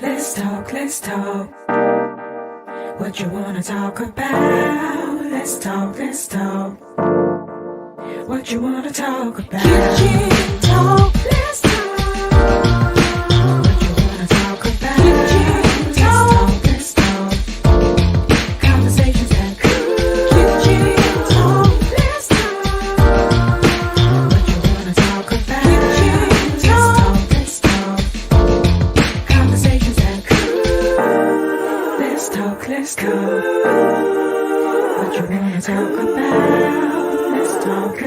Let's talk. What you wanna talk about? Let's talk. What you wanna talk about? Kitchen talk. Let's talk. What you wanna talk about? Kitchen talk. Let's talk. Conversations that cool. Kitchen talk. Let's talk. What you wanna talk about? Kitchen talk. Let's talk. Conversations that cool. Let's talk. What you wanna talk about? Let's talk.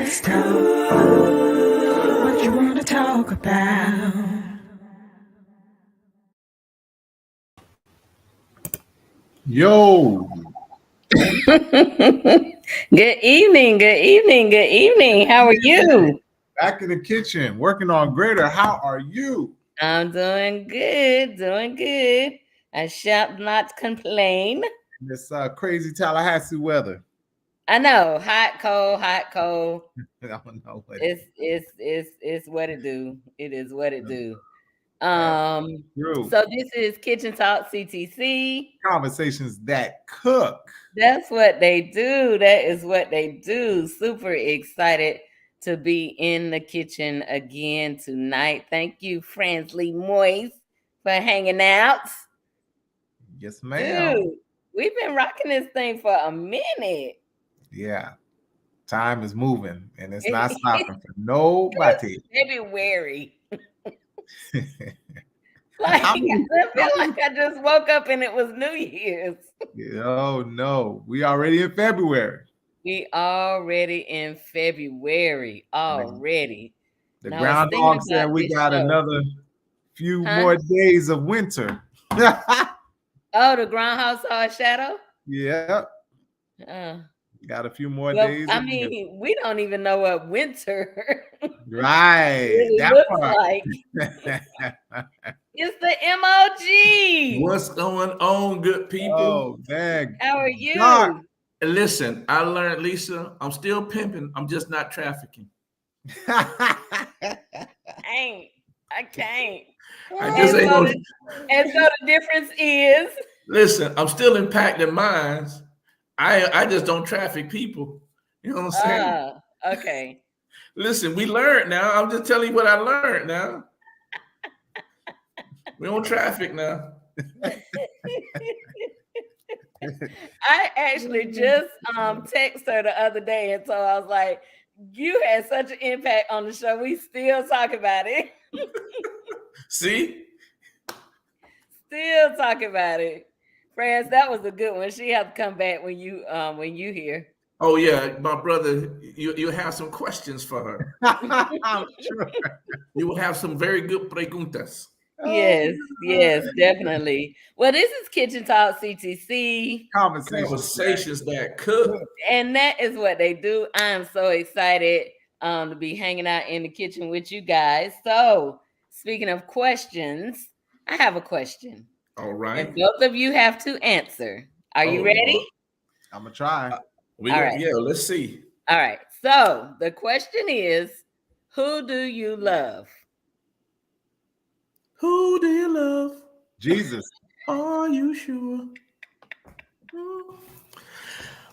What you wanna talk about? Yo. Good evening. How are you? Back in the kitchen, working on Greater. How are you? I'm doing good. I shall not complain. This crazy Tallahassee weather. I know, hot, cold. I don't know what It's what it do. It is what it do. True. So this is Kitchen Talk CTC. Conversations that cook. That's what they do. That is what they do. Super excited to be in the kitchen again tonight. Thank you, Fransley Moise, for hanging out. Yes, ma'am. Dude, we've been rocking this thing for a minute. Yeah. Time is moving and it's not stopping for nobody. February. I feel like I just woke up and it was New Year's. Oh no, we already in February. We already in February already. The groundhog said we got another few more days of winter. Oh, the groundhog saw a shadow? Yeah. Got a few more days. I mean, we don't even know what winter right really looks like. It's the MOG. What's going on, good people? Oh, dang. How are you? God. Listen, I learned, Lisa, I'm still pimping. I'm just not trafficking. I can't. I just ain't and so the difference is? Listen, I'm still impacting minds. I just don't traffic people. You know what I'm saying? Okay. Listen, we learned now. I'm just telling you what I learned now. We don't traffic now. I actually just texted her the other day, and so I was like, you had such an impact on the show. We still talk about it. See? Still talk about it. France, that was a good one. She had to come back when you here. Oh yeah, my brother, you have some questions for her. I'm sure. You will have some very good preguntas. Yes, definitely. Well, this is Kitchen Talk CTC. Conversations that cook. And that is what they do. I am so excited to be hanging out in the kitchen with you guys. So, speaking of questions, I have a question. All right. And both of you have to answer. Are you ready? Lord. I'm going to try. Right. Yeah, let's see. All right. So, the question is, who do you love? Who do you love? Jesus. Are you sure?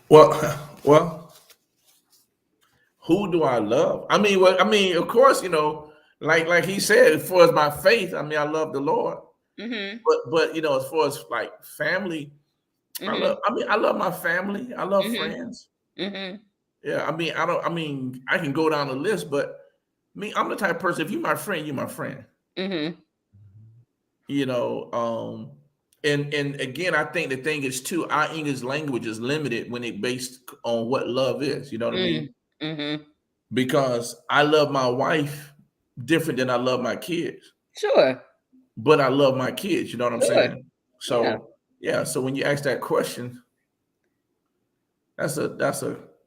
Well, who do I love? I mean, of course, like he said, as far as my faith, I love the Lord. Mm-hmm. But as far as like family, Mm-hmm. I love my family. I love friends. Mm-hmm. Yeah, I can go down the list, but I'm the type of person, if you're my friend, you're my friend. Mm-hmm. And again, I think the thing is too, our English language is limited when it based on what love is. You know what I mean? Mm-hmm. Because I love my wife different than I love my kids. Sure. But I love my kids. You know what I'm saying? So yeah. So when you ask that question,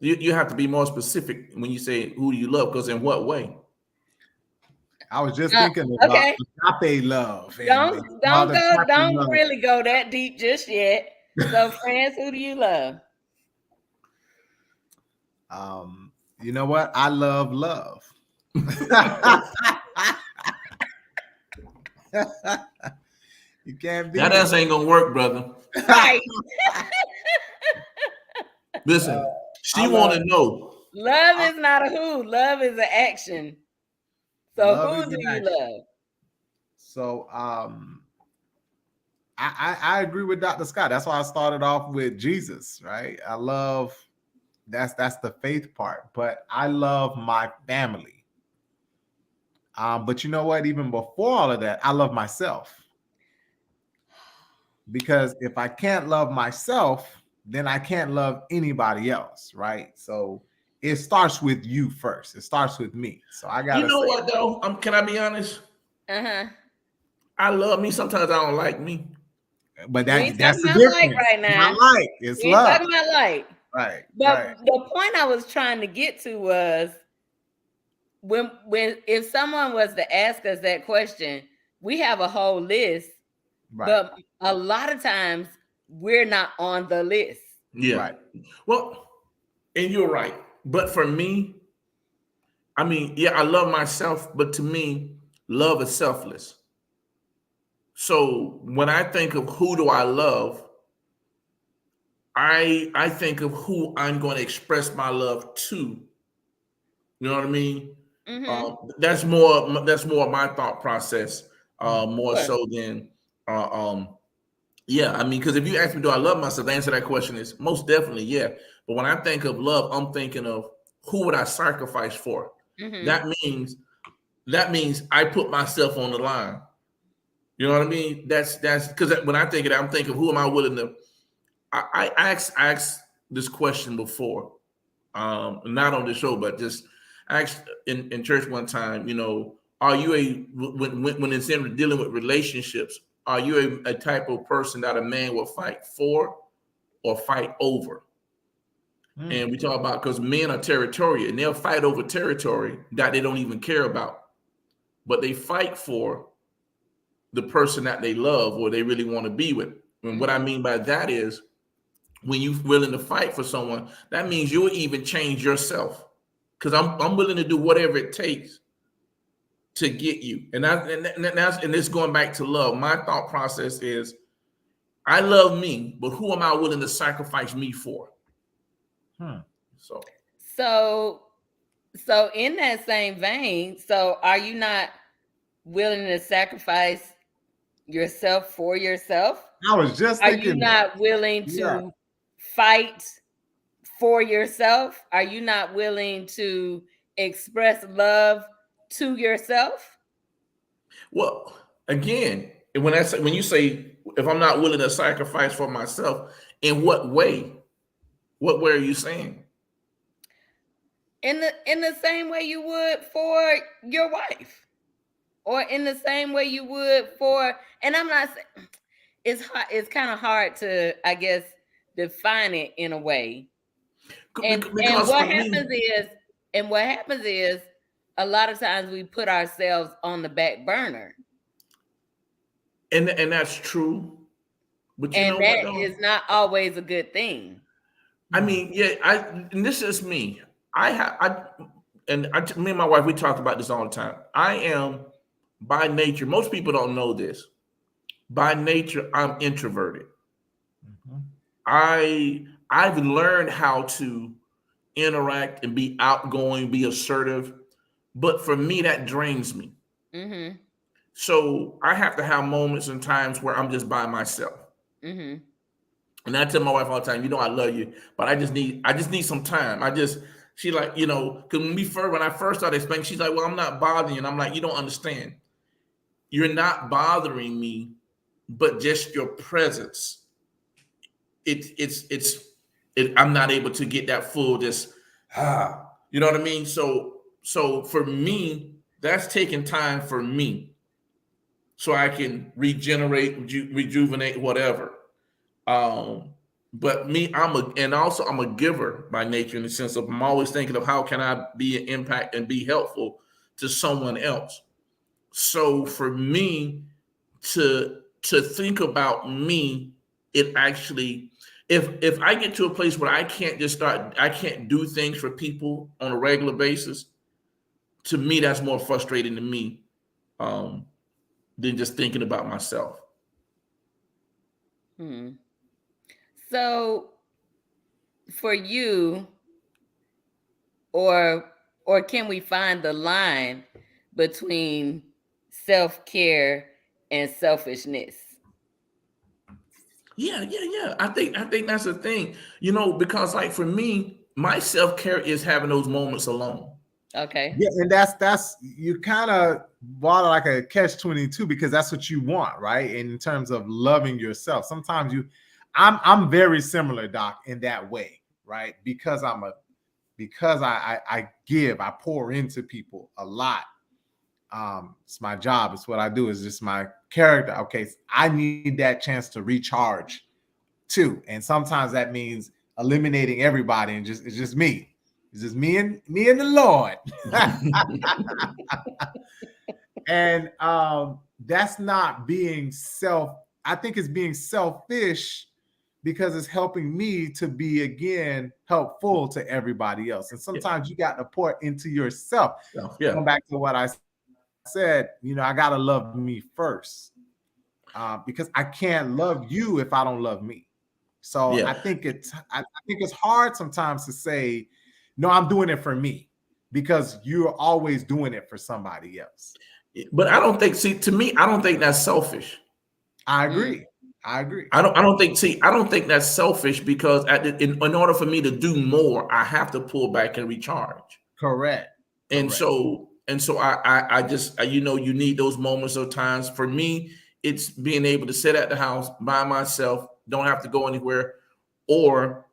you have to be more specific when you say who do you love, because in what way? I was just thinking about agape love. Don't really go that deep just yet. So, France, who do you love? You know what? I love love. You can't be That ass ain't gonna work, brother. Right. Listen, she I want love- to know. Love is not a who. Love is an action. So Love who is do an you action. love? So I agree with Dr. Scott. That's why I started off with Jesus, right? I love that's the faith part, but I love my family. But you know what? Even before all of that, I love myself. Because if I can't love myself, then I can't love anybody else, right? So it starts with you first. It starts with me. So I gotta You know say, what though? Can I be honest? Uh-huh. I love me. Sometimes I don't like me. but We ain't that's the talking about like difference. right now. Not like, it's We ain't love. talking about like. Right. But Right. the point I was trying to get to was when if someone was to ask us that question, we have a whole list, Right. but a lot of times we're not on the list. Yeah. Right. Well, and you're right. But for me, I mean, yeah, I love myself, but to me, love is selfless. So when I think of who do I love, I think of who I'm going to express my love to. You know what I mean? That's more my thought process, more Sure. so than yeah. I mean, because if you ask me, do I love myself? The answer to that question is most definitely yeah. But when I think of love, I'm thinking of who would I sacrifice for? That means I put myself on the line. You know what I mean? That's because when I think of that, I'm thinking, who am I willing to? I asked this question before, not on the show, but just asked in church one time. You know, are you when it's in dealing with relationships? Are you a type of person that a man will fight for or fight over? And we talk about because men are territorial and they'll fight over territory that they don't even care about, but they fight for the person that they love or they really want to be with. And what I mean by that is when you're willing to fight for someone, that means you'll even change yourself. Because I'm willing to do whatever it takes to get you. And this going back to love. My thought process is I love me, but who am I willing to sacrifice me for? So in that same vein, so are you not willing to sacrifice yourself for yourself? I was just Are thinking you not willing to fight for yourself? Are you not willing to express love to yourself? Well, again, when you say if I'm not willing to sacrifice for myself, in what way? What way are you saying? In the same way you would for your wife, or in the same way you would for, and I'm not saying it's hard, it's kind of hard to, I guess, define it in a way. And what happens is a lot of times we put ourselves on the back burner. And that's true. But you know that what, is not always a good thing. I mean, yeah, and this is me. Me and my wife, we talk about this all the time. I am by nature, most people don't know this. By nature, I'm introverted. I've learned how to interact and be outgoing, be assertive, but for me, that drains me. So I have to have moments and times where I'm just by myself. And I tell my wife all the time, you know, I love you, but I just need some time. She like, you know, because when I first started explaining, she's like, well, I'm not bothering you. And I'm like, you don't understand. You're not bothering me, but just your presence. I'm not able to get that full, you know what I mean? So for me, that's taking time for me so I can regenerate, rejuvenate, whatever. But me, I'm a giver by nature, in the sense of I'm always thinking of how can I be an impact and be helpful to someone else. So for me to think about me, it actually, if I get to a place where I can't do things for people on a regular basis, to me that's more frustrating to me than just thinking about myself. Hmm. So for you, or can we find the line between self-care and selfishness? Yeah. I think that's the thing. Because like for me, my self care is having those moments alone. Okay. Yeah, and that's you kind of bought like a catch-22 because that's what you want, right? In terms of loving yourself. Sometimes I'm very similar, Doc, in that way, right? Because I give, I pour into people a lot. It's my job, it's what I do, it's just my character. Okay, I need that chance to recharge too. And sometimes that means eliminating everybody and just it's just me. It's just me and the Lord. And that's not being I think it's being selfish because it's helping me to be again helpful to everybody else. And Yeah. sometimes you got to pour into yourself. Yeah. Going back to what I said, I got to love me first, because I can't love you if I don't love me. So Yeah. I think it's hard sometimes to say, no, I'm doing it for me, because you're always doing it for somebody else. But I don't think, see, to me, I don't think that's selfish. I Mm. agree. I agree. I don't think that's selfish because in order for me to do more, I have to pull back and recharge. Correct. And Correct. so I just, you need those moments of times. For me, it's being able to sit at the house by myself, don't have to go anywhere, or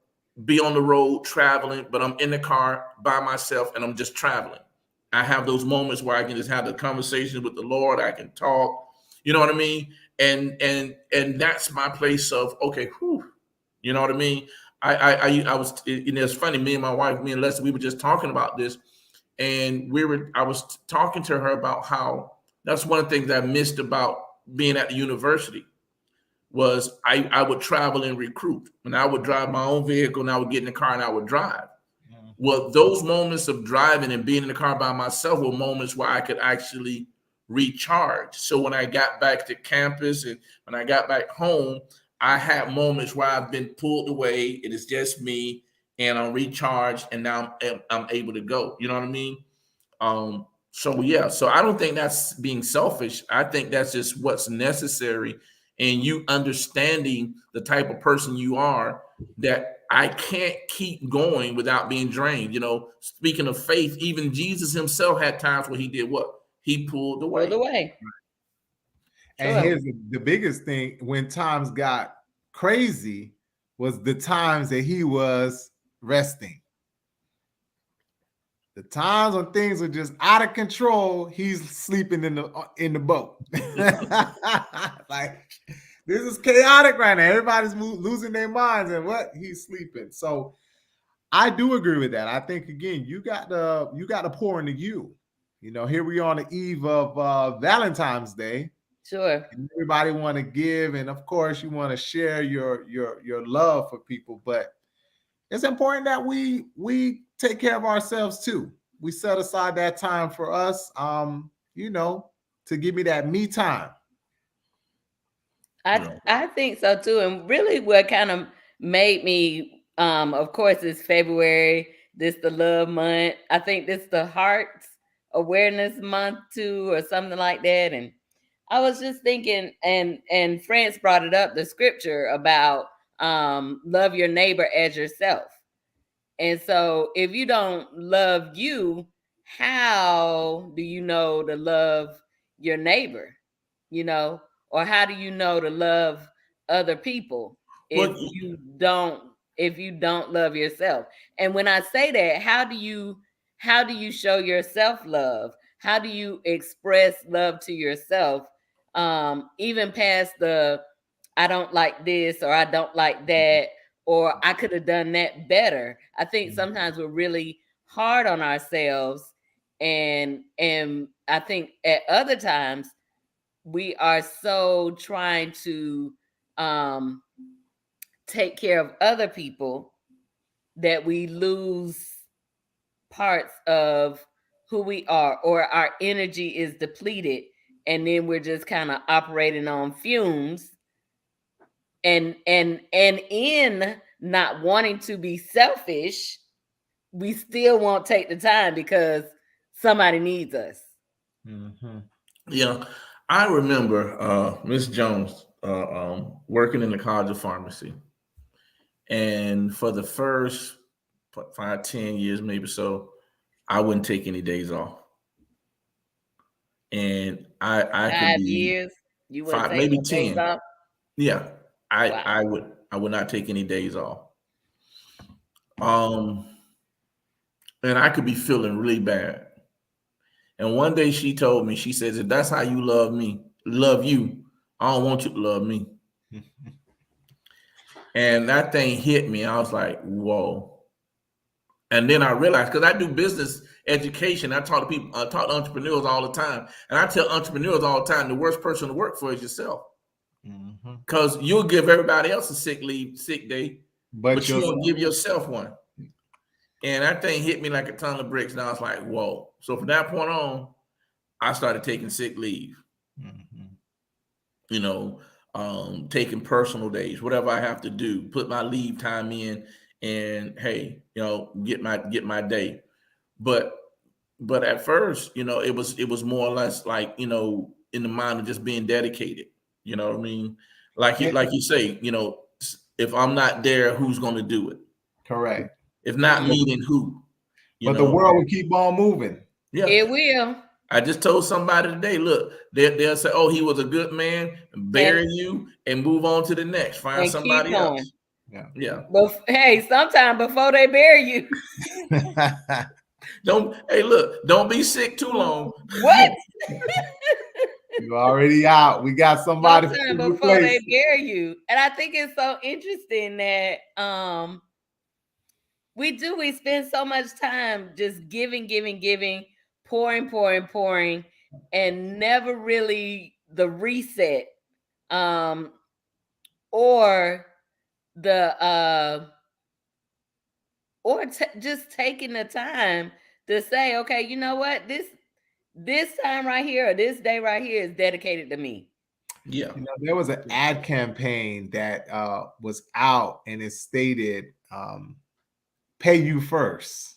be on the road traveling, but I'm in the car by myself and I'm just traveling. I have those moments where I can just have the conversation with the Lord. I can talk, you know what I mean? And that's my place of, okay, whew, you know what I mean? I was, it's funny, me and my wife, me and Leslie, we were just talking about this, and I was talking to her about how that's one of the things I missed about being at the university was I would travel and recruit, and I would drive my own vehicle, and I would get in the car and I would drive. Well, those moments of driving and being in the car by myself were moments where I could actually recharge. So when I got back to campus and when I got back home, I had moments where I've been pulled away. It is just me, and I'm recharged, and now I'm able to go. You know what I mean? So yeah, so I don't think that's being selfish. I think that's just what's necessary, and you understanding the type of person you are, that I can't keep going without being drained. Speaking of faith, even Jesus himself had times where he did what? He pulled Pulled away. away. And Sure. here's the biggest thing: when times got crazy, was the times that he was resting. The times when things were just out of control, he's sleeping in the boat. Like, this is chaotic right now. Everybody's losing their minds, and what he's sleeping. So I do agree with that. I think again, you got to pour into you. Here we are on the eve of Valentine's Day. Sure. And everybody want to give, and of course, you want to share your love for people. But it's important that we take care of ourselves too. We set aside that time for us, to give me that me time. I think so too. And really what kind of made me of course it's February, this the love month. I think this the hearts awareness month too, or something like that. And I was just thinking, and France brought it up, the scripture about love your neighbor as yourself. And so if you don't love you, how do you know to love your neighbor? You know, or how do you know to love other people if Well, you don't love yourself? And when I say that, how do you show yourself love? How do you express love to yourself? Even past the I don't like this or I don't like that or I could have done that better. I think sometimes we're really hard on ourselves, and I think at other times we are so trying to um take care of other people that we lose parts of who we are, or our energy is depleted, and then we're just kind of operating on fumes and in not wanting to be selfish, we still won't take the time because somebody needs us. Mhm. Yeah, I remember Miss Jones working in the College of Pharmacy, and for the first 5, 10 years, maybe so, I wouldn't take any days off, and I could 5 be years, you wouldn't five, take maybe no days 10. off. Yeah, I Wow. I would I would not take any days off. Um, and I could be feeling really bad. And one day she told me, she says, if that's how you love you, I don't want you to love me. And that thing hit me. I was like, whoa. And then I realized, because I do business education, I talk to people, I talk to entrepreneurs all the time. And I tell entrepreneurs all the time, the worst person to work for is yourself. Mhm. Because you'll give everybody else a sick day, But but you yourself. won't give yourself one. And that thing hit me like a ton of bricks. And I was like, whoa. So from that point on, I started taking sick leave, Mhm. you know, taking personal days, whatever I have to do, put my leave time in, and hey, get my day. But at first, it was more or less like, in the mind of just being dedicated. You know what I mean? Yeah, Like you say, if I'm not there, who's going to do it? correct. If not Mhm. me, then who? You But the know? world will keep on moving. Yeah. It will. I just told somebody today, look, they'll say, oh, he was a good man, And bury you, and move on to the next. Find keep somebody going. else. Yeah. Yeah. But hey, sometime before they bury you. Don't be sick too long. What? You're already out. We got somebody to Sometime before they replace. bury you. And I think it's so interesting that we spend so much time just giving, pouring, and never really the reset, um, or the just taking the time to say, okay, you know what, this time right here or this day right here is dedicated to me. Yeah. There was an ad campaign that was out, and it stated, "Pay you first."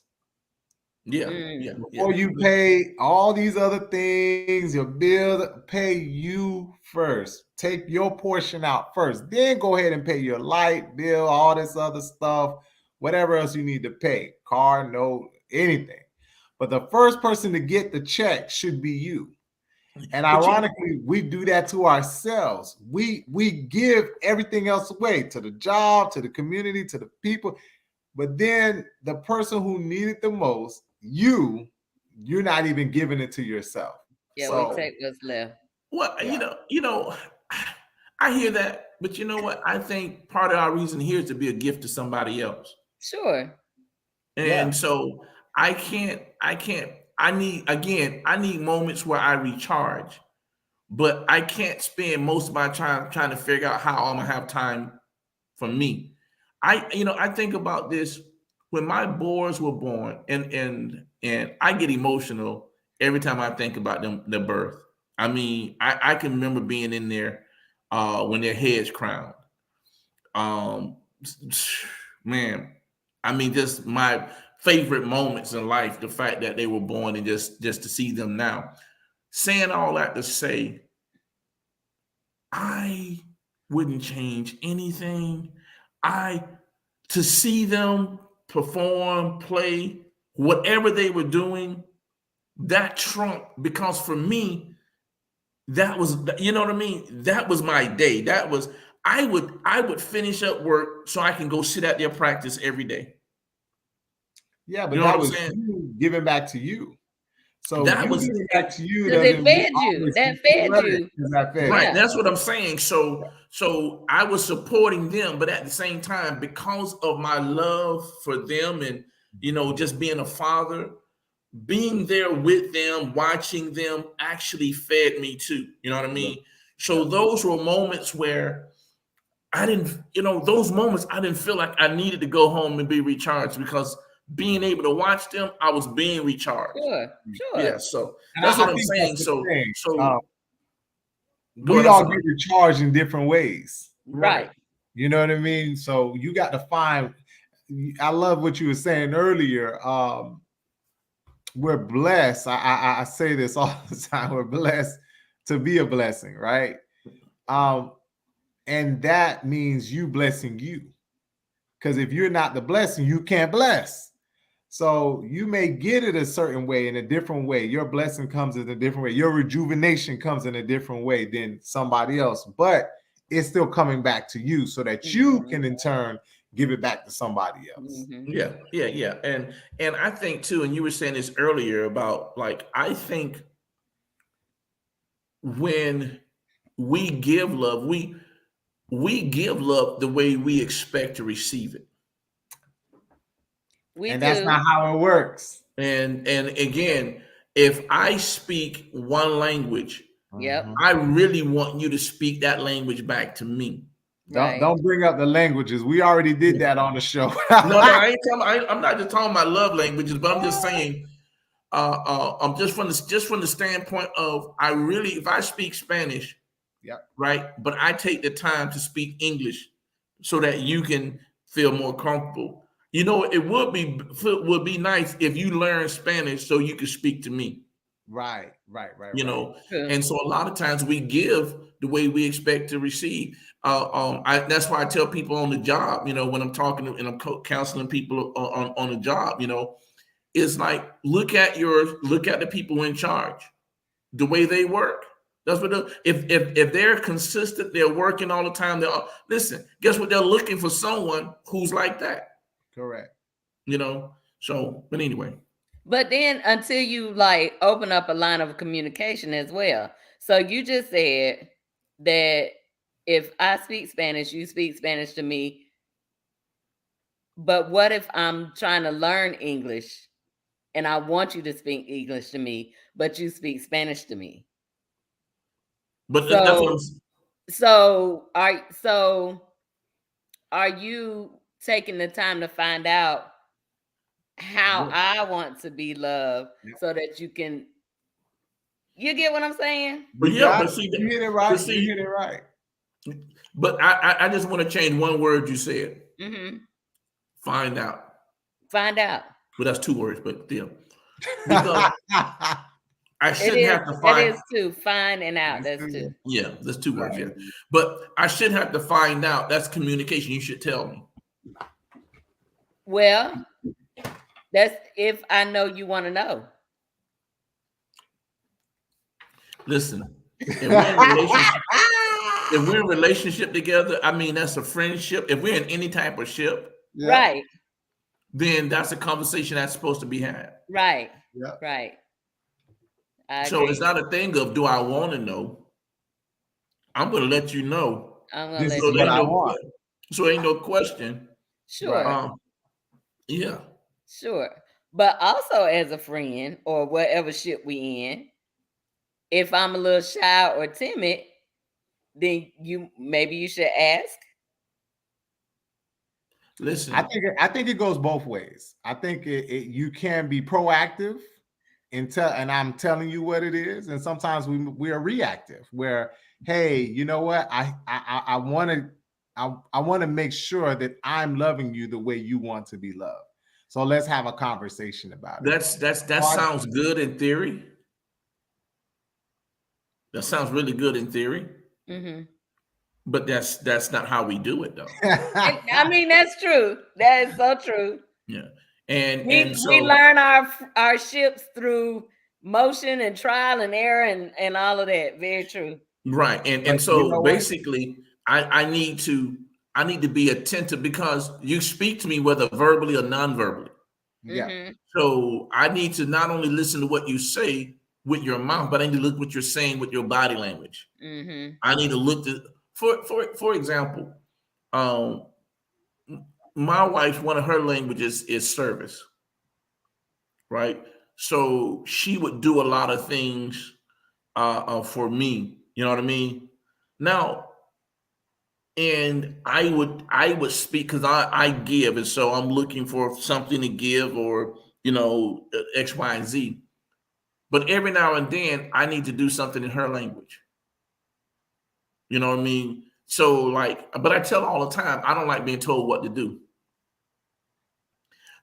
Yeah. Yeah. Mm. Yeah. Before you pay all these other things, your bills, pay you first. Take your portion out first. Then go ahead and pay your light bill, all this other stuff, whatever else you need to pay, car note, anything. But the first person to get the check should be you. And But ironically, we do that to ourselves. We give everything else away, to the job, to the community, to the people. But then the person who needed the most, you're not even giving it to yourself. Yeah, we So take what's left. well, yeah, I hear that, but you know what? I think part of our reason here is to be a gift to somebody else. Sure. yeah, And so I need moments where I recharge, but I can't spend most of my time trying to figure out how I'm gonna have time for me. I think about this when my boys were born, and I get emotional every time I think about them, their birth. I mean, I can remember being in there when their heads crowned. Um, man, I mean, just my favorite moments in life, the fact that they were born and just to see them now. Saying all that to say, I wouldn't change anything. I To see them perform, play, whatever they were doing, that trump, because for me, that was, you know what I mean? That was my day. That was, I would finish up work so I can go sit at their practice every day. yeah. You But know what that I'm was saying? you giving back to you. So That you was giving back to you Because it doesn't fed you. always That fed right, you. because that fed right. Yeah. you. That's what I'm saying. So I was supporting them, but at the same time, because of my love for them and just being a father, being there with them, watching them actually fed me too. You know what I mean? So those were moments where I didn't, those moments I didn't feel like I needed to go home and be recharged, because being able to watch them, I was being recharged. Sure. Yeah. Sure. So And that's I what I'm think that's saying. the So, thing. so go We ahead. I'm all sorry. get recharged in different ways. Right. You know what I mean? So you got to find. I love what you were saying earlier. We're blessed. I say this all the time. We're blessed to be a blessing, right? And that means you blessing you. Because if you're not the blessing, you can't bless. So you may get it a certain way, in a different way. Your blessing comes in a different way. Your rejuvenation comes in a different way than somebody else, but it's still coming back to you so that you can in turn give it back to somebody else. Yeah. And I think too, and you were saying this earlier about like, I think when we give love, we give love the way we expect to receive it. That's not how it works. And again, if I speak one language, Yep. Mhm. I really want you to speak that language back to me. Don't bring up the languages. We already did that on the show. No, I ain't talking. I'm not just talking about love languages, but I'm just saying. I'm just from the standpoint of I really, if I speak Spanish, right, but I take the time to speak English so that you can feel more comfortable. You know, it would be nice if you learn Spanish so you could speak to me. Right. You know, and so a lot of times we give the way we expect to receive. That's why I tell people on the job, you know, when I'm talking and I'm counseling people on the job, you know, it's like look at the people in charge, the way they work. That's what if they're consistent, they're working all the time. Listen, guess what? They're looking for someone who's like that. Correct. You know. So, but anyway. But then until you like open up a line of communication as well. So you just said that if I speak Spanish, you speak Spanish to me. But what if I'm trying to learn English and I want you to speak English to me, but you speak Spanish to me? But that's what so are you taking the time to find out how I want to be loved so that you get what I'm saying? But yeah, but see, you hit it right. You hit it right. But I just want to change one word you said. Mm-hmm. Find out. Find out. Well, that's 2 words, but still. Because I shouldn't have to find. That is 2. Find and out. That's 2. Yeah, that's 2 words. Yeah, but I should have to find out. That's communication. You should tell me. Well, that's if I know you want to know. Listen, if we're in relationship together, I mean that's a friendship. If we're in any type of ship, right, then that's a conversation that's supposed to be had. Right. Yeah. Right. So it's not a thing of do I want to know? I'm going to let you know. This is what I want. So ain't no question. Sure. Yeah. Sure. But also as a friend or whatever ship we in, if I'm a little shy or timid, then maybe you should ask. Listen, I think it goes both ways. I think you can be proactive and I'm telling you what it is, and sometimes we are reactive. Where hey, you know what? I want to make sure that I'm loving you the way you want to be loved. So let's have a conversation about it. That sounds good in theory. That sounds really good in theory. Mm-hmm. But that's not how we do it, though. I mean, that's true. That is so true. Yeah, so we learn our ships through motion and trial and error and all of that. Very true. Right, and so basically, I need to be attentive because you speak to me whether verbally or non-verbally. Yeah. Mm-hmm. So I need to not only listen to what you say with your mouth, but I need to look what you're saying with your body language. Mm-hmm. I need to look to for example, my wife, one of her languages is service, right? So she would do a lot of things for me. You know what I mean? Now, and I would speak because I give, and so I'm looking for something to give, or X, Y, and Z. But every now and then, I need to do something in her language. You know what I mean? So like, but I tell all the time, I don't like being told what to do.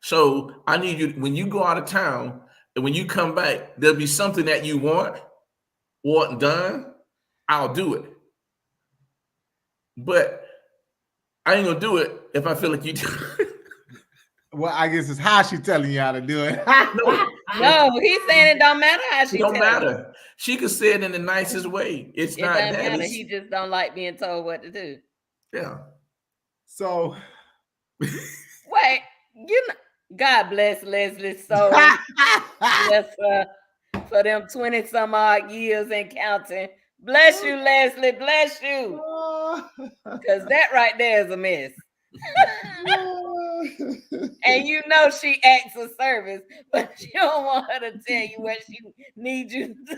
So I need you, when you go out of town and when you come back, there'll be something that you want done. I'll do it. But I ain't gonna do it if I feel like you do. Well, I guess it's how she telling you how to do it. No, he's saying it don't matter how she It don't tell you. matter. She could say it in the nicest way. It's It not doesn't that. matter. It's- He just don't like being told what to do. yeah. So Wait, you know, God bless Leslie's soul. Bless her for them 20 some odd years and counting. Bless you, Leslie. Bless you. Because that right there is a mess. And you know she acts a service, but you don't want her to tell you what she needs you to do.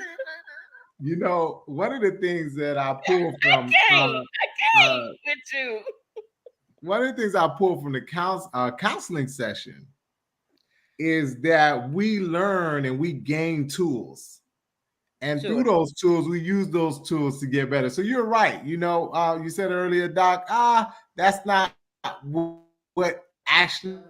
You know, one of the things that I pull from I can't with you. one of the things I pull from the counseling session is that we learn and we gain tools. And Sure. through those tools, we use those tools to get better. So you're right. You know, you said earlier, Doc, that's not what actually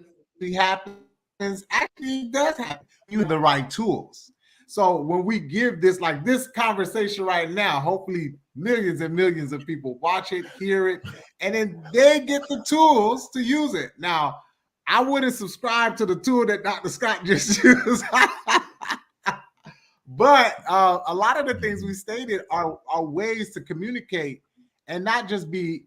happens. Actually, it does happen. You have the right tools. So when we give this, like this conversation right now, hopefully millions and millions of people watch it, hear it, and then they get the tools to use it. Now, I wouldn't subscribe to the tool that Dr. Scott just used. But a lot of the things we stated are ways to communicate and not just be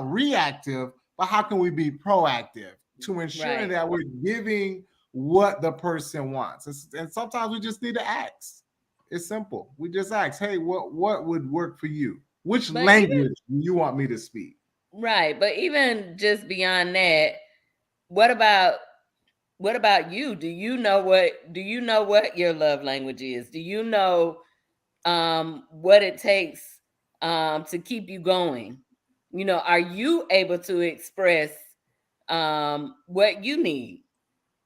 reactive, but how can we be proactive to ensure that we're giving what the person wants? And sometimes we just need to ask. It's simple. We just ask, hey, what would work for you? Which language do you want me to speak? Right. But even just beyond that, what about you? Do you know what your love language is? Do you know what it takes to keep you going? You know, are you able to express what you need?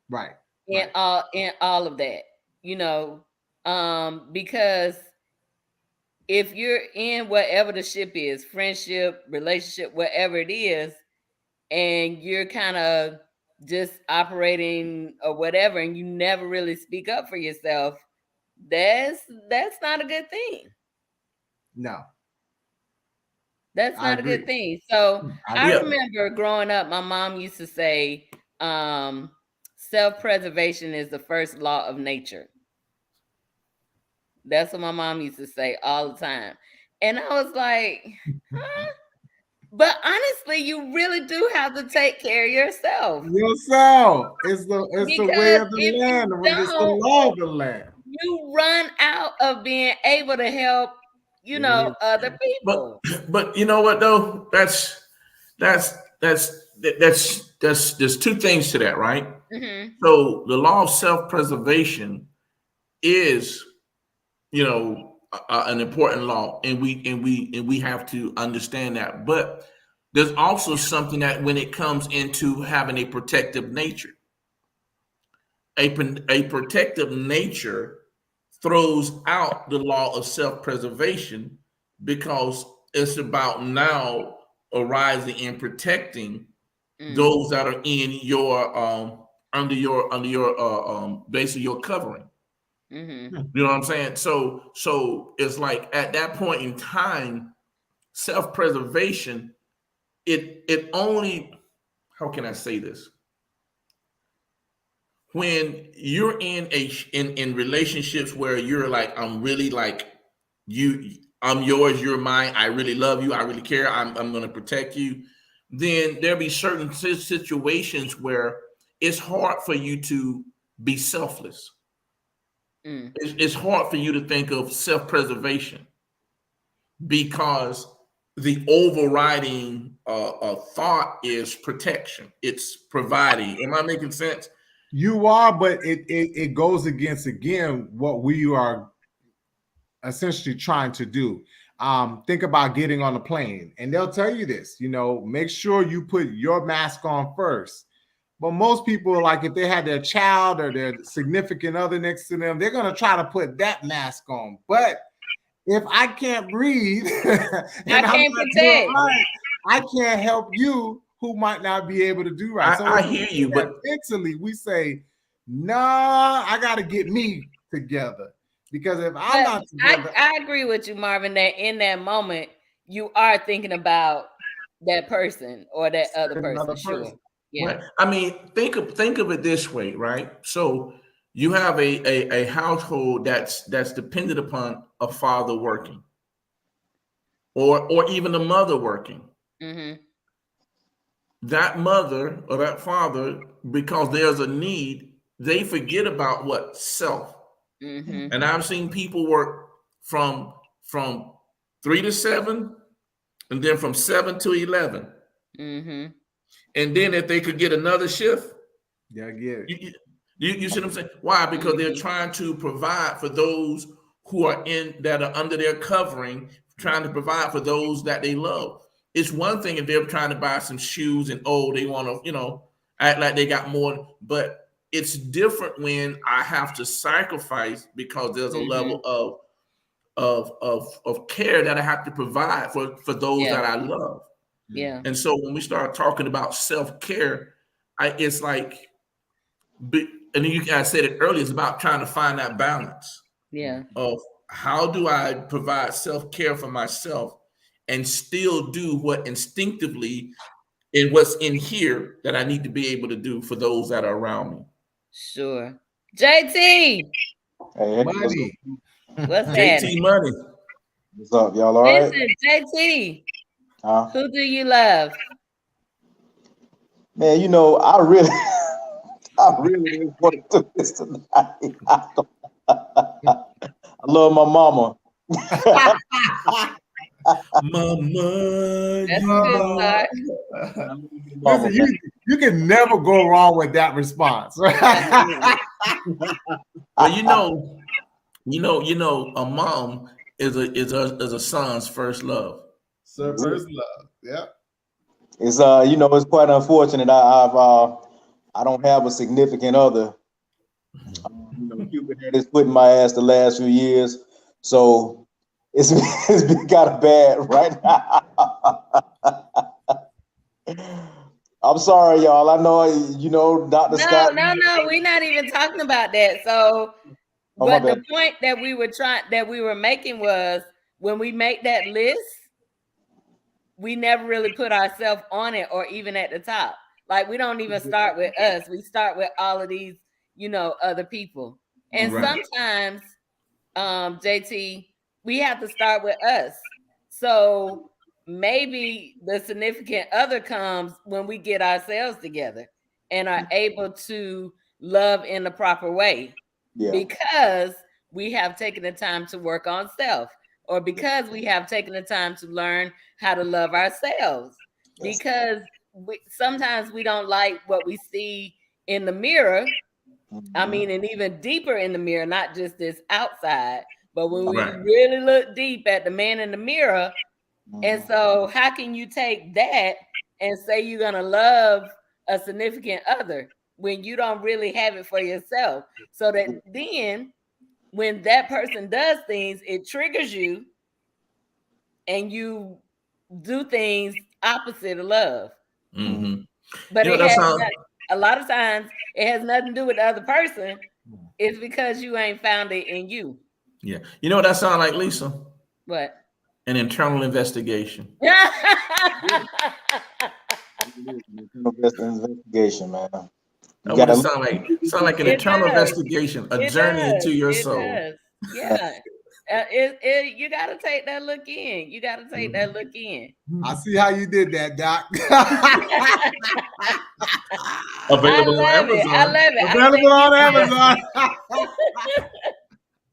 Right. In all of that, you know, because if you're in whatever the ship is, friendship, relationship, whatever it is, and you're kind of just operating or whatever, and you never really speak up for yourself, that's not a good thing. No. That's not a good thing. So I agree. remember growing up, my mom used to say, self-preservation is the first law of nature. That's what my mom used to say all the time. And I was like, huh? But honestly, you really do have to take care of yourself. Yourself. It's the way of the land. It's the law of the land. You run out of being able to help, you know, other people. But you know what though? That's there's two things to that, right? Mm-hmm. So the law of self-preservation is, you know, an important law, and we have to understand that. But there's also something that when it comes into having a protective nature, a protective nature throws out the law of self-preservation, because it's about now arising and protecting those that are in your under your base of your covering. Mm-hmm. You know what I'm saying? So it's like at that point in time, self-preservation, it only, how can I say this? When you're in relationships where you're like, I'm really like I'm yours, you're mine, I really love you, I really care, I'm gonna protect you, then there'll be certain situations where it's hard for you to be selfless. It's hard for you to think of self-preservation, because the overriding thought is protection. It's providing. Am I making sense? You are, but it goes against, again, what we are essentially trying to do. Think about getting on a plane, and they'll tell you this, you know, make sure you put your mask on first. But most people, like if they had their child or their significant other next to them, they're going to try to put that mask on. But if I can't breathe, and I can't protect. I can't help you who might not be able to do right. So I hear you, but mentally we say, nah, I got to get me together. Because if I'm not together, I agree with you, Marvin, that in that moment, you are thinking about that person or that other another person. Sure. person. Yeah. right. I mean, think of it this way, right? So you have a household that's dependent upon a father working, or even a mother working. Mm-hmm. That mother or that father, because there's a need, they forget about what self. Mm-hmm. And I've seen people work from 3 to 7, and then from 7 to 11. Mm-hmm. And then if they could get another shift, Yeah, I get it. you see what I'm saying? Why? Because they're Mm-hmm. trying to provide for those who are that are under their covering, trying to provide for those that they love. It's one thing if they're trying to buy some shoes and they want to, act like they got more, but it's different when I have to sacrifice because there's a Mm-hmm. level of care that I have to provide for those Yeah. that I love. Yeah. And so when we start talking about self-care, it's like, and I said it earlier, it's about trying to find that balance Yeah. of how do I provide self-care for myself and still do what instinctively and what's in here that I need to be able to do for those that are around me. Sure. JT, Hey, Money. what's that? JT Money. what's up, y'all? All right? Listen, JT, Huh? who do you love? Man, I really, I really didn't want to do this tonight. I love my mama. Mama, That's you a good know. start. Listen, you can never go wrong with that response. Well, a mom is a son's first love. So first love. Yeah. It's it's quite unfortunate. I don't have a significant other. Cupid had his foot in my ass the last few years, so it's been kind of bad right now. I'm sorry, y'all. I know, Dr. Scott. No, we're not even talking about that. So, Oh, my but the bad. point that we were making was when we make that list, we never really put ourselves on it or even at the top. Like we don't even start with us. We start with all of these, other people. And Right. sometimes, JT, we have to start with us. So maybe the significant other comes when we get ourselves together and are able to love in the proper way. Yeah. Because we have taken the time to work on self, or because we have taken the time to learn how to love ourselves. Yes. Because sometimes we don't like what we see in the mirror. I mean, and even deeper in the mirror, not just this outside, but when we Right. really look deep at the man in the mirror. And so, how can you take that and say you're going to love a significant other when you don't really have it for yourself? So that then, when that person does things, it triggers you and you do things opposite of love. Mm-hmm. But You know, that sounds. a lot of times it has nothing to do with the other person. It's because you ain't found it in you. Yeah. You know what that sounds like, Lisa? What? An internal investigation. Investigation, man. That would sound like an It internal does. investigation, a It journey does. into your It soul. does. Yeah. You got to take that look in. You got to take that look in. I see how you did that, Doc. Available on I love Amazon. it. Available on Amazon.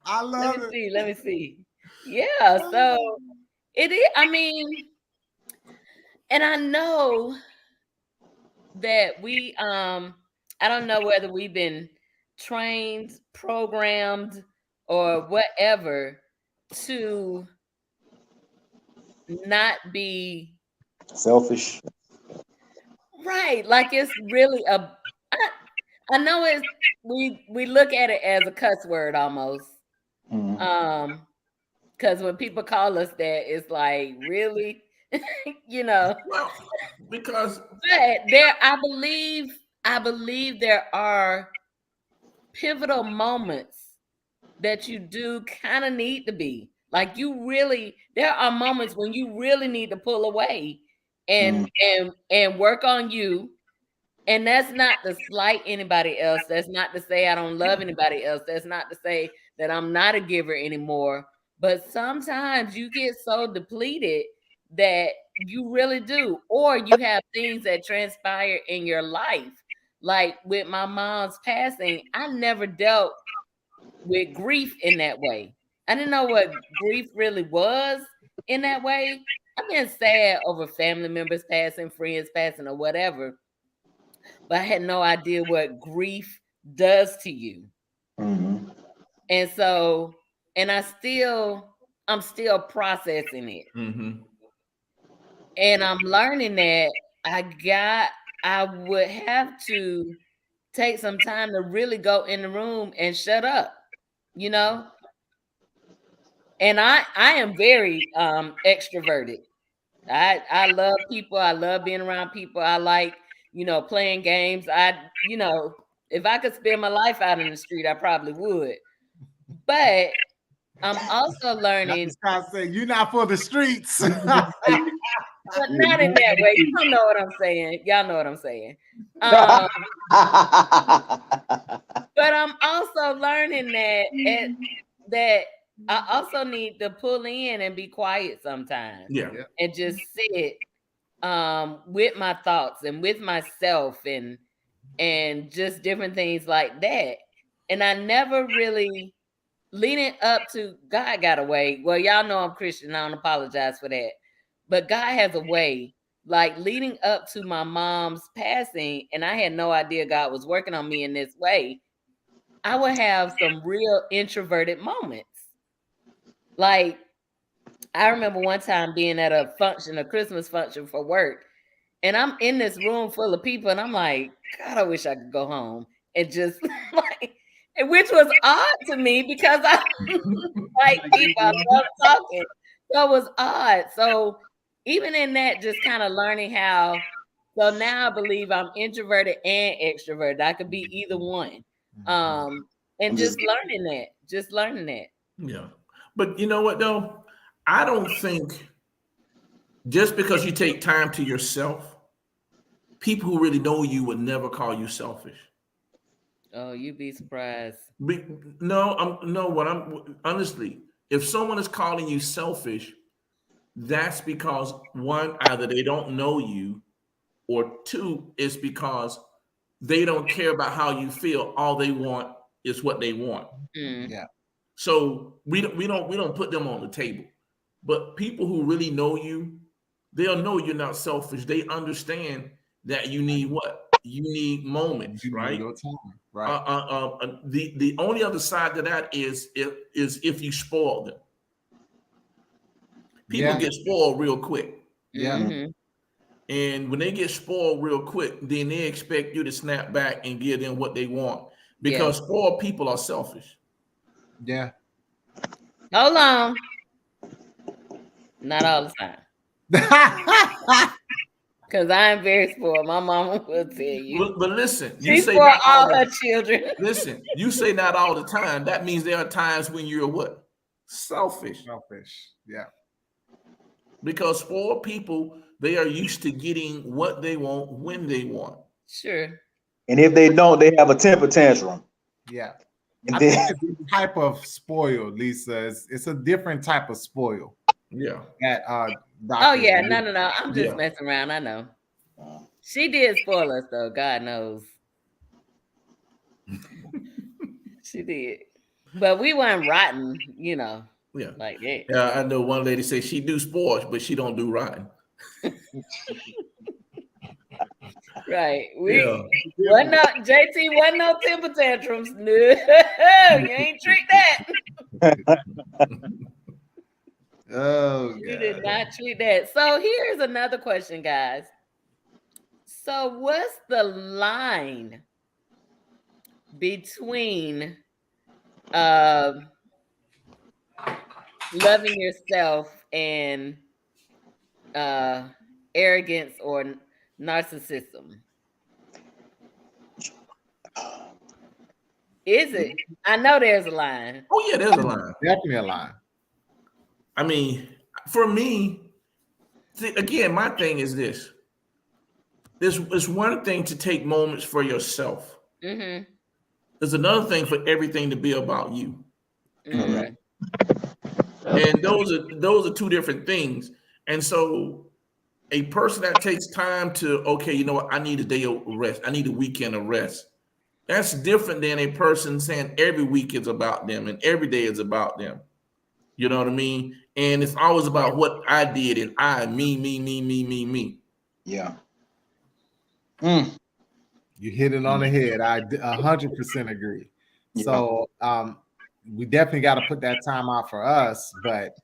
I love it. Let me see. Yeah, so it is. I mean, and I know that we I don't know whether we've been trained, programmed, or whatever to not be Selfish. right. Like it's really I know it's we look at it as a cuss word almost. Mhm. Because when people call us that, it's like, really? you know. Well, because But I believe there are pivotal moments that you do kind of need to be. Like there are moments when you really need to pull away and work on you. And that's not to slight anybody else. That's not to say I don't love anybody else. That's not to say that I'm not a giver anymore. But sometimes you get so depleted that you really do. Or you have things that transpire in your life. Like with my mom's passing, I never dealt with grief in that way. I didn't know what grief really was in that way. I've been sad over family members passing, friends passing, or whatever, but I had no idea what grief does to you. Mm-hmm. And so, and I'm still processing it. mhm. And I'm learning that I would have to take some time to really go in the room and shut up, you know? And I am very extroverted. I love people. I love being around people. I like, playing games. If I could spend my life out in the street, I probably would. But I'm also learning, Scott said, "You're not for the streets." but not in that way. You don't know what I'm saying. Y'all know what I'm saying. But I'm also learning that I also need to pull in and be quiet sometimes. Yeah. And just sit with my thoughts and with myself and just different things like that. And I never really, leading up to God got a way. Well, y'all know I'm Christian. I don't apologize for that. But God has a way. Like leading up to my mom's passing, and I had no idea God was working on me in this way, I would have some real introverted moments. Like, I remember one time being at a Christmas function for work, and I'm in this room full of people, and I'm like, God, I wish I could go home and just like, which was odd to me because I like people, I love talking. So it was odd. So even in that, just kind of learning how. So now I believe I'm introverted and extroverted. I could be either one. And just learning that. Yeah. But you know what though? I don't think just because you take time to yourself, people who really know you would never call you selfish. Oh, you'd be surprised. Honestly, if someone is calling you selfish, that's because one, either they don't know you, or two, it's because they don't care about how you feel. All they want is what they want. Mm. Yeah. So we don't put them on the table. But people who really know you, they'll know you're not selfish. They understand that you need what? You need moments, right? Your time. Right. The only other side to that is if you spoil them. People get spoiled real quick. Yeah. Mhm. And when they get spoiled real quick, then they expect you to snap back and give them what they want. Because spoiled people are selfish. Yeah. Hold on. Not all the time. Because I'm very spoiled. My mama will tell you. But listen, you She's say for not all all her the, children. listen, you say not all the time. That means there are times when you're what? Selfish. Selfish. Yeah. Because spoiled people, they are used to getting what they want when they want. Sure. And if they don't, they have a temper tantrum. Yeah. And I then, think it's a type of spoil, Lisa. It's a different type of spoil. Yeah. That Oh yeah, no. I'm just Yeah. messing around. I know. She did spoil us though. God knows. She did. But we weren't rotten, Yeah. like that. Yeah, I know one lady say she do sports, but she don't do rotten. Right. Yeah. Wasn't no temper tantrums. No, you ain't treat that. Oh, You did not treat that. So here's another question, guys. So what's the line between loving yourself and arrogance or narcissism? Is it? I know there's a line. Oh yeah, there's a line. Definitely a line. I mean, for me, again, my thing is this. There's one thing to take moments for yourself. Mm-hmm. There's another thing for everything to be about you. Mm-hmm. And those are two different things. And so a person that takes time to, okay, you know what, I need a day of rest. I need a weekend of rest. That's different than a person saying every week is about them and every day is about them. You know what I mean? And it's always about what I did and me. Yeah. You hit it on the head. I 100% agree. Yeah. So we definitely got to put that time out for us, but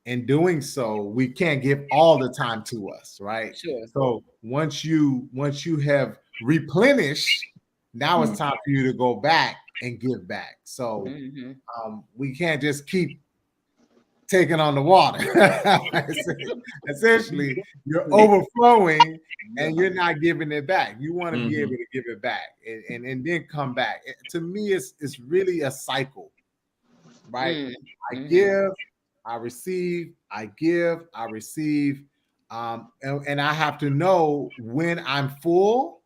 in doing so, we can't give all the time to us, right? Sure. So once you have replenished, now it's time for you to go back and give back. So we can't just keep taking on the water. Essentially, you're overflowing and you're not giving it back. You want to be able to give it back and then come back. To me, it's really a cycle, right? I give, I receive, I give, I receive. And I have to know when I'm full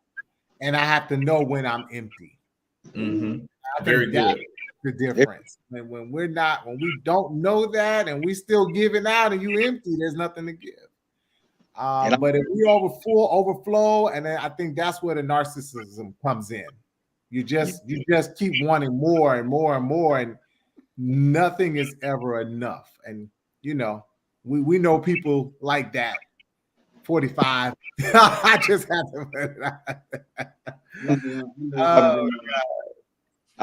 and I have to know when I'm empty. Very good. The difference. And when we don't know that and we still giving out and you empty, there's nothing to give. But if we overflow, and then I think that's where the narcissism comes in. You just keep wanting more and more and more, and nothing is ever enough. And you know, we know people like that. 45. I just had to put it out.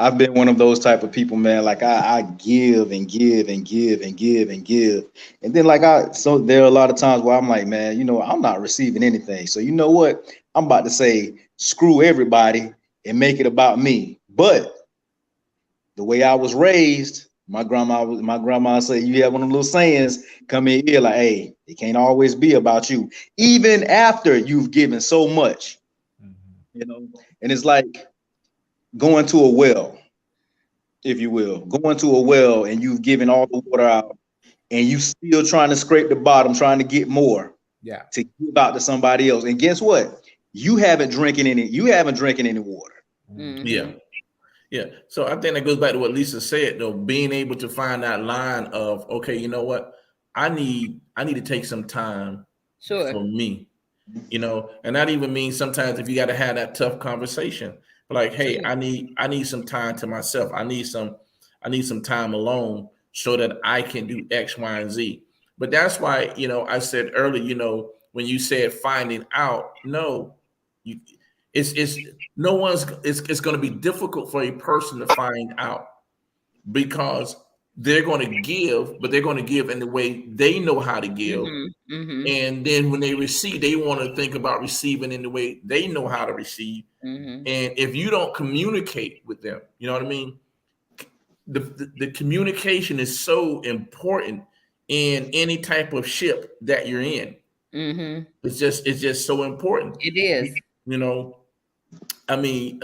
I've been one of those type of people, man. Like I give and give and give and give and give. And then so there are a lot of times where I'm like, man, you know, I'm not receiving anything. So you know what? I'm about to say, screw everybody and make it about me. But the way I was raised, my grandma said, you have one of those sayings come in here like, hey, it can't always be about you, even after you've given so much, you know. And it's like going to a well, if you will, going to a well and you've given all the water out and you still trying to scrape the bottom, trying to get more to give out to somebody else. And guess what? You haven't drinking any water. Yeah. So I think that goes back to what Lisa said, though, being able to find that line of, okay, you know what? I need to take some time for me, you know, and that even means sometimes if you got to have that tough conversation, like, hey, I need some time to myself. I need some time alone so that I can do X, Y, and Z. But that's why, you know, I said earlier, you know, when you said finding out, it's going to be difficult for a person to find out because they're going to give, but they're going to give in the way they know how to give. And then when they receive, they want to think about receiving in the way they know how to receive. And if you don't communicate with them, you know what I mean? The communication is so important in any type of ship that you're in. It's just so important. It is. You know, I mean,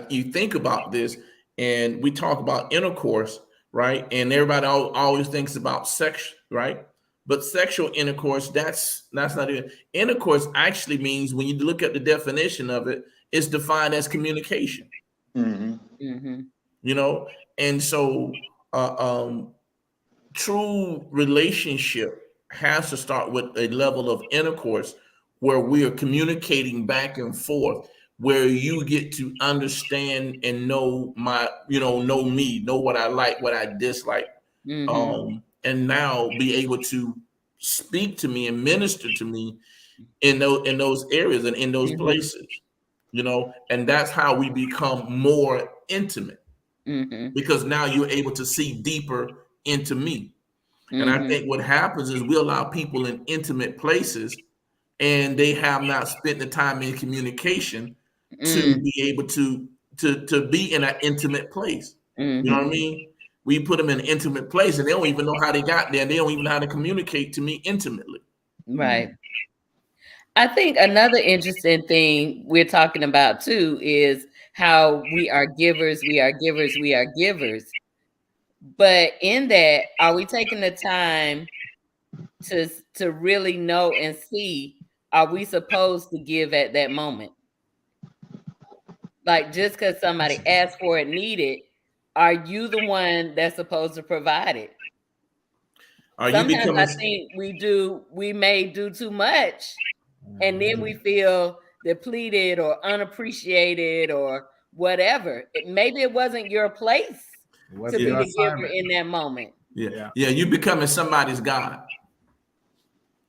you think about this, and we talk about intercourse, right? And everybody always thinks about sex, right? But sexual intercourse, that's not even. Intercourse actually means, when you look at the definition of it, it's defined as communication. You know, and so true relationship has to start with a level of intercourse where we are communicating back and forth, where you get to understand and know know me, know what I like, what I dislike, and now be able to speak to me and minister to me in those areas and in those places, you know. And that's how we become more intimate, because now you're able to see deeper into me. And I think what happens is we allow people in intimate places and they have not spent the time in communication to be able to be in an intimate place. You know what I mean? We put them in an intimate place and they don't even know how they got there. They don't even know how to communicate to me intimately. Right. I think another interesting thing we're talking about too is how we are givers, we are givers, we are givers. But in that, are we taking the time to really know and see, are we supposed to give at that moment? Like just because somebody asked for it, need it, are you the one that's supposed to provide it? Are you Sometimes becoming? I think we may do too much, and then we feel depleted or unappreciated or whatever. Maybe it wasn't your place It to wasn't be your the giver assignment. in that moment. Yeah. You becoming somebody's God.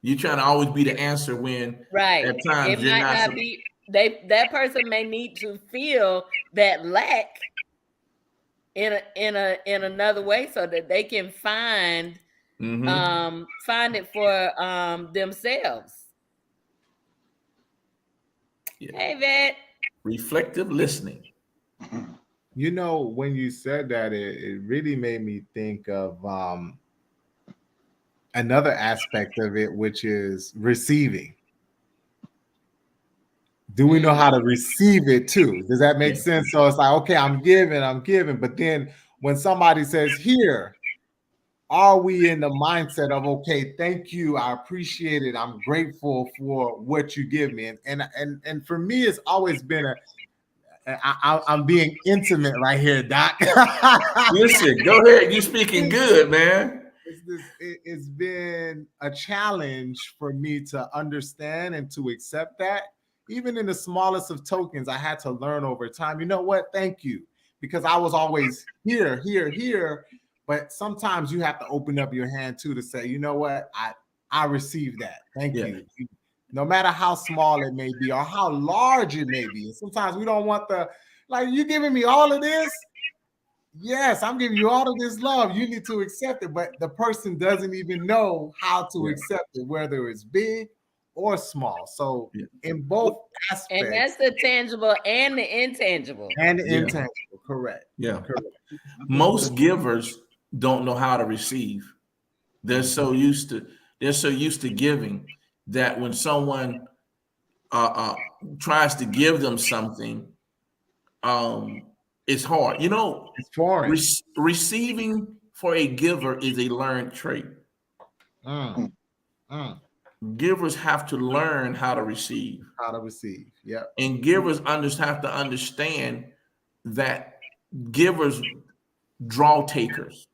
You trying to always be the answer when Right. at times It you're might not. not be that person may need to feel that lack in another way so that they can find find it for themselves. Yeah. Hey Vet. Reflective listening. You know, when you said that, it really made me think of another aspect of it, which is receiving. Do we know how to receive it too? Does that make sense? So it's like, okay, I'm giving. But then when somebody says, here, are we in the mindset of, okay, thank you, I appreciate it, I'm grateful for what you give me? And for me, it's always been I'm being intimate right here, Doc. Listen, go ahead. You speaking good, man. It's been a challenge for me to understand and to accept that. Even in the smallest of tokens, I had to learn over time. You know what? Thank you. Because I was always here. But sometimes you have to open up your hand too to say, you know what? I received that. Thank you. No matter how small it may be or how large it may be. And sometimes we don't want like, you giving me all of this? Yes, I'm giving you all of this love. You need to accept it, but the person doesn't even know how to accept it, whether it's big or small. So in both aspects, And that's the tangible and the intangible. Intangible, correct. Yeah. Correct. Most givers don't know how to receive. They're so used to giving that when someone tries to give them something, it's hard. You know, it's foreign. Receiving for a giver is a learned trait. Givers have to learn how to receive. Yeah. And givers have to understand that givers draw takers.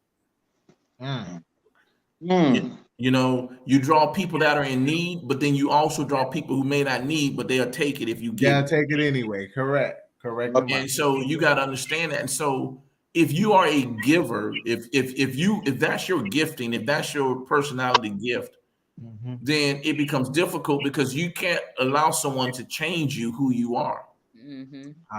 You know, you draw people that are in need, but then you also draw people who may not need, but they'll take it if you give. Yeah, take it anyway. Correct. And so you got to understand that. And so if you are a giver, if that's your gifting, if that's your personality gift, then it becomes difficult because you can't allow someone to change you who you are.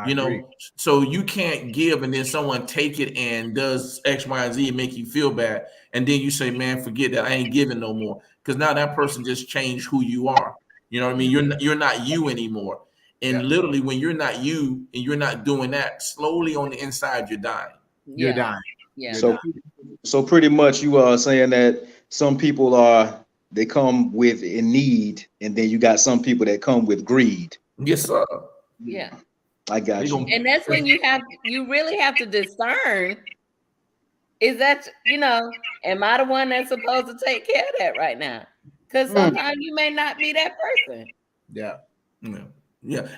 You know, so you can't give and then someone take it and does X, Y, and Z and make you feel bad. And then you say, man, forget that. I ain't giving no more. Because now that person just changed who you are. You know what I mean? You're not you anymore. And literally when you're not you and you're not doing that, slowly on the inside, you're dying. You're dying. Yeah. So pretty much you are saying that some people they come with a need, and then you got some people that come with greed. Yes, sir. Yeah. I got you. And that's when you really have to discern, is that, you know, am I the one that's supposed to take care of that right now? Because sometimes you may not be that person. Yeah.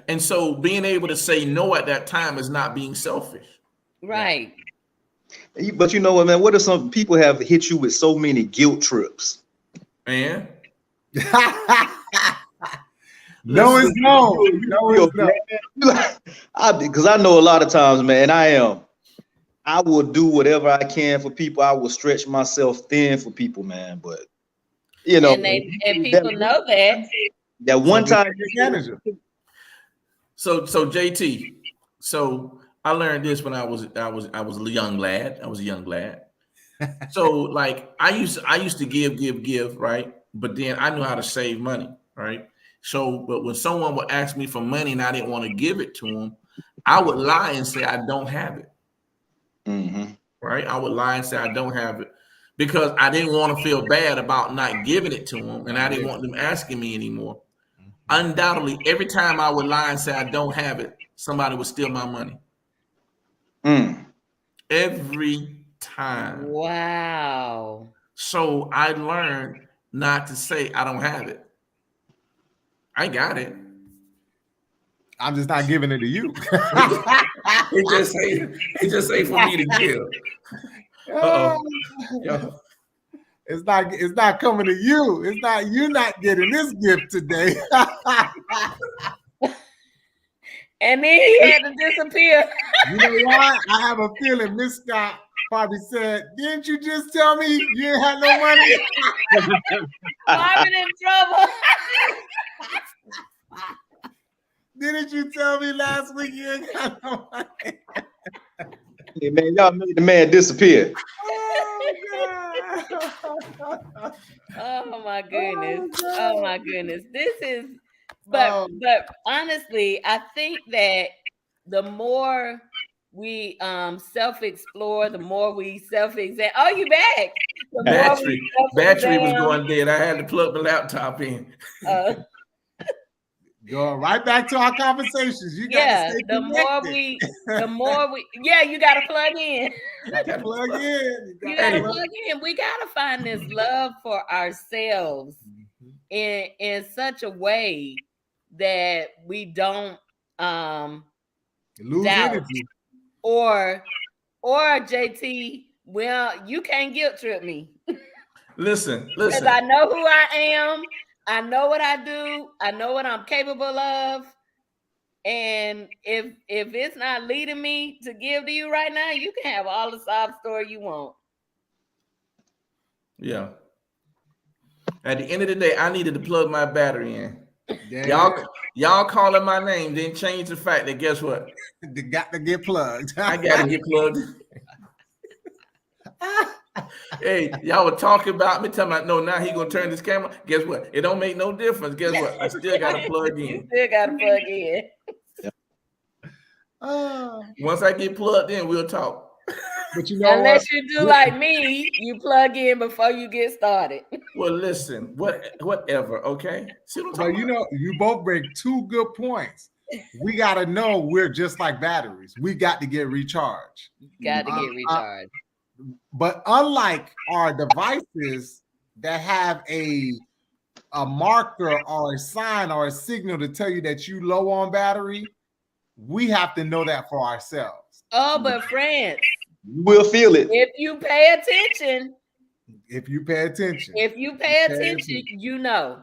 And so being able to say no at that time is not being selfish. Right. But you know what, man? What if some people have hit you with so many guilt trips? Man. No is no. No is no. Because I know a lot of times, man, I will do whatever I can for people. I will stretch myself thin for people, man. But you know, and people know that. That one time. So JT, so I learned this when I was a young lad. I was a young lad. So like I used to give, right? But then I knew how to save money, right? So, but when someone would ask me for money and I didn't want to give it to them, I would lie and say I don't have it. Right? I would lie and say I don't have it. because I didn't want to feel bad about not giving it to them, and I didn't want them asking me anymore. Undoubtedly, every time I would lie and say I don't have it, somebody would steal my money. Every time. Wow. So I learned not to say I don't have it. I got it. I'm just not giving it to you. He just say for me to give. Uh-oh. It's not coming to you. It's not you not getting this gift today. And then he had to disappear. You know why? I have a feeling Miss Scott probably said, "Didn't you just tell me you didn't have no money?" Marvin in trouble. Didn't you tell me last week you ain't got no money? Hey, man, y'all made the man disappear. Oh my goodness. Oh my goodness. This is but honestly, I think that the more we self-explore, the more we self-examine. Oh, you back. Battery was going dead. I had to plug the laptop in. Going right back to our conversations. You got to stay the more we you got to plug in. You got to plug in. You got to plug in. We got to find this love for ourselves in such a way that we don't lose doubt energy. Or JT, well, you can't guilt trip me. Listen. Because I know who I am. I know what I do. I know what I'm capable of. And if it's not leading me to give to you right now, you can have all the sob story you want. Yeah. At the end of the day, I needed to plug my battery in. Y'all calling my name didn't change the fact that guess what? They got to get plugged. I got to get plugged. Hey, y'all were talking about me, telling me, no, now he gonna turn this camera. Guess what? It don't make no difference. Guess what? I still gotta plug in. You still gotta plug in. Once I get plugged in, we'll talk. But you know, unless you do like me, you plug in before you get started. Well, listen, whatever, okay? So you know, you both bring two good points. We gotta know we're just like batteries. We got to get recharged. Got to get recharged. But unlike our devices that have a marker or a sign or a signal to tell you that you low on battery, we have to know that for ourselves. Oh, but friends, you will feel it if you pay attention. If you pay attention, you know.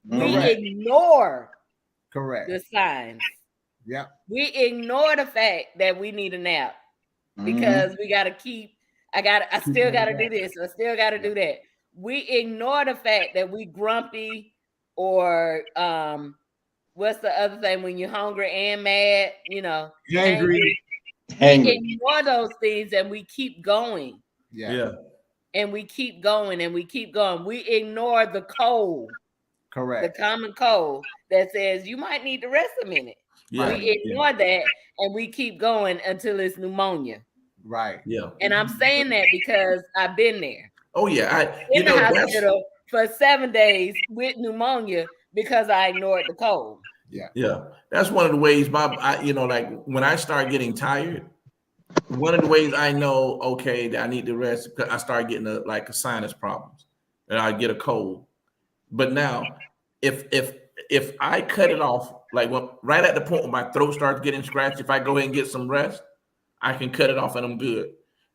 Correct. We ignore the signs. Yep. We ignore the fact that we need a nap because we got to keep. I still got to do this. I still got to do that. We ignore the fact that we grumpy or what's the other thing when you're hungry and mad? You know, angry. We ignore those things and we keep going. Yeah. And we keep going and we keep going. We ignore the cold. Correct. The common cold that says you might need to rest a minute. Yeah. We ignore that and we keep going until it's pneumonia. Right. Yeah. And I'm saying that because I've been there. Oh yeah. In the hospital for 7 days with pneumonia because I ignored the cold. Yeah. Yeah. That's one of the ways, Bob, like when I start getting tired, one of the ways I know, okay, that I need to rest, because I start getting a sinus problems and I get a cold. But now if I cut it off, right at the point where my throat starts getting scratched, if I go ahead and get some rest, I can cut it off and I'm good.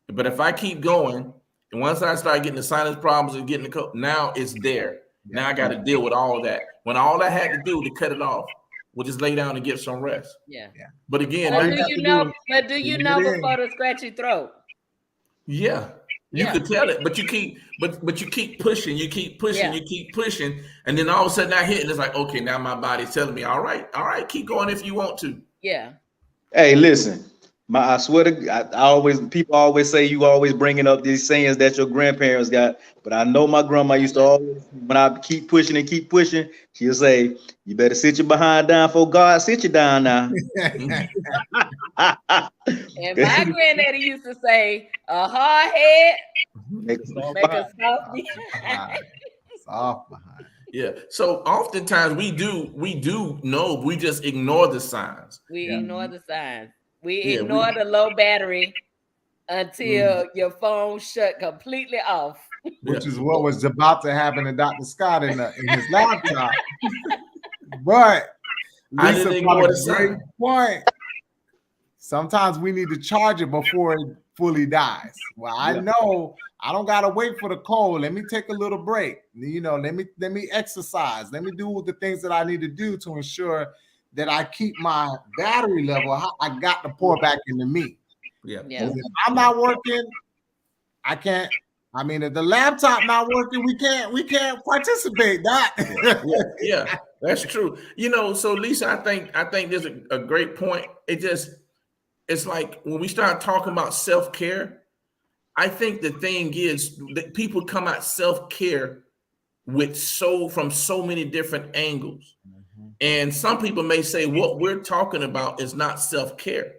But if I keep going, and once I start getting the sinus problems and getting the cold, now it's there. Now I got to deal with all of that. When all I had to do to cut it off was just lay down and get some rest. Yeah. But again, do you know before the scratchy throat? Yeah. You could tell it, but you keep pushing, you keep pushing, and then all of a sudden I hit, and it's like, okay, now my body's telling me, all right, keep going if you want to. Yeah. Hey, listen, I swear to I always people always say you always bringing up these sayings that your grandparents got, but I know my grandma used to always when I keep pushing, she'll say, "You better sit your behind down for God sit you down now." And my granddaddy used to say, a hard head Make a soft make a behind. soft behind. Soft behind. Yeah. So oftentimes we do know, we just ignore the signs. We Yeah. ignore the signs. We Yeah, ignore the low battery until your phone shut completely off. Which Yeah. is what was about to happen to Dr. Scott in his laptop. But I Lisa didn't brought ignore a the great sign. point. Sometimes we need to charge it before it fully dies. Well, I know I don't gotta wait for the cold. Let me take a little break. You know, let me exercise. Let me do the things that I need to do to ensure that I keep my battery level. I got to pour back into me. Yeah. Yeah. If I'm not working, I can't. I mean, if the laptop not working, we can't participate. Yeah, that's true. You know, so Lisa, I think there's a great point. It's like when we start talking about self-care, I think the thing is that people come at self-care from so many different angles. And some people may say what we're talking about is not self-care.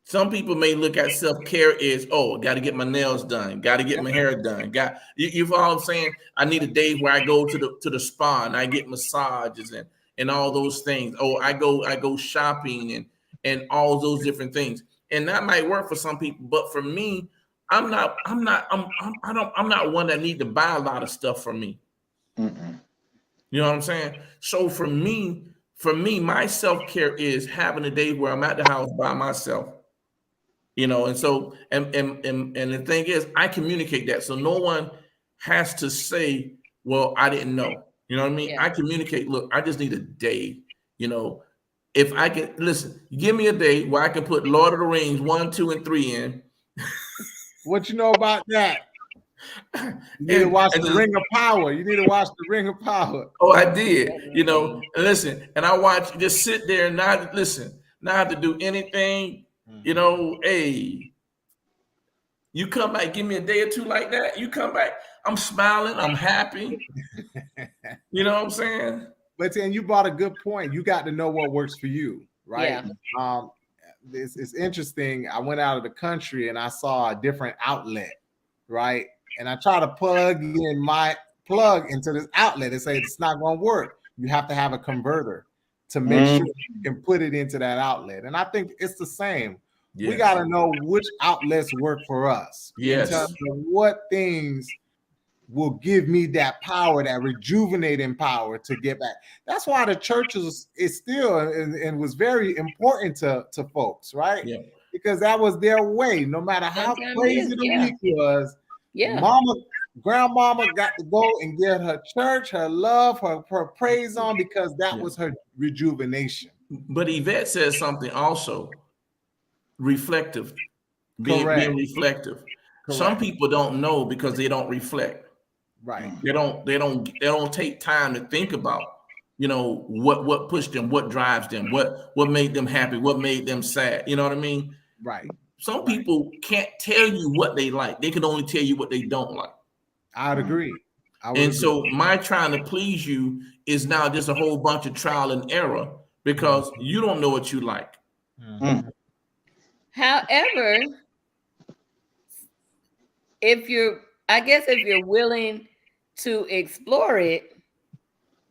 Some people may look at self-care as, oh, got to get my nails done, got to get my hair done. You follow what I'm saying? I need a day where I go to the spa and I get massages and all those things. Oh, I go shopping and all those different things. And that might work for some people, but for me, I'm not one that need to buy a lot of stuff for me. Mm-mm. You know what I'm saying? So for me, my self-care is having a day where I'm at the house by myself. You know, and so and the thing is, I communicate that, so no one has to say, "Well, I didn't know." You know what I mean? Yeah. I communicate. Look, I just need a day. You know, if I can listen, give me a day where I can put Lord of the Rings 1, 2, and 3 in. What you know about that? You need to watch the Ring of Power. You need to watch the Ring of Power. Oh, I did. You know, and listen, and I watch, just sit there and not listen, not have to do anything. You know, hey, you come back, give me a day or two like that. You come back, I'm smiling, I'm happy. You know what I'm saying? But then you brought a good point. You got to know what works for you, right? Yeah. It's interesting. I went out of the country and I saw a different outlet, right? And I try to plug into this outlet and say it's not going to work. You have to have a converter to make sure you can put it into that outlet. And I think it's the same. We got to know which outlets work for us. Yes. In terms of what things will give me that power, that rejuvenating power to get back. That's why the church is still and was very important to folks, right? Yeah. Because that was their way. No matter how Sometimes crazy the week was, grandmama got to go and get her church, her love, her praise on, because that was her rejuvenation. But Yvette says something also reflective, being reflective. Correct. Some people don't know because they don't reflect. Right. They don't take time to think about, you know, what pushed them, what drives them, what made them happy, what made them sad. You know what I mean? Right. Some people can't tell you what they like. They can only tell you what they don't like. I'd agree. So my trying to please you is now just a whole bunch of trial and error because you don't know what you like. However, if you're willing to explore it,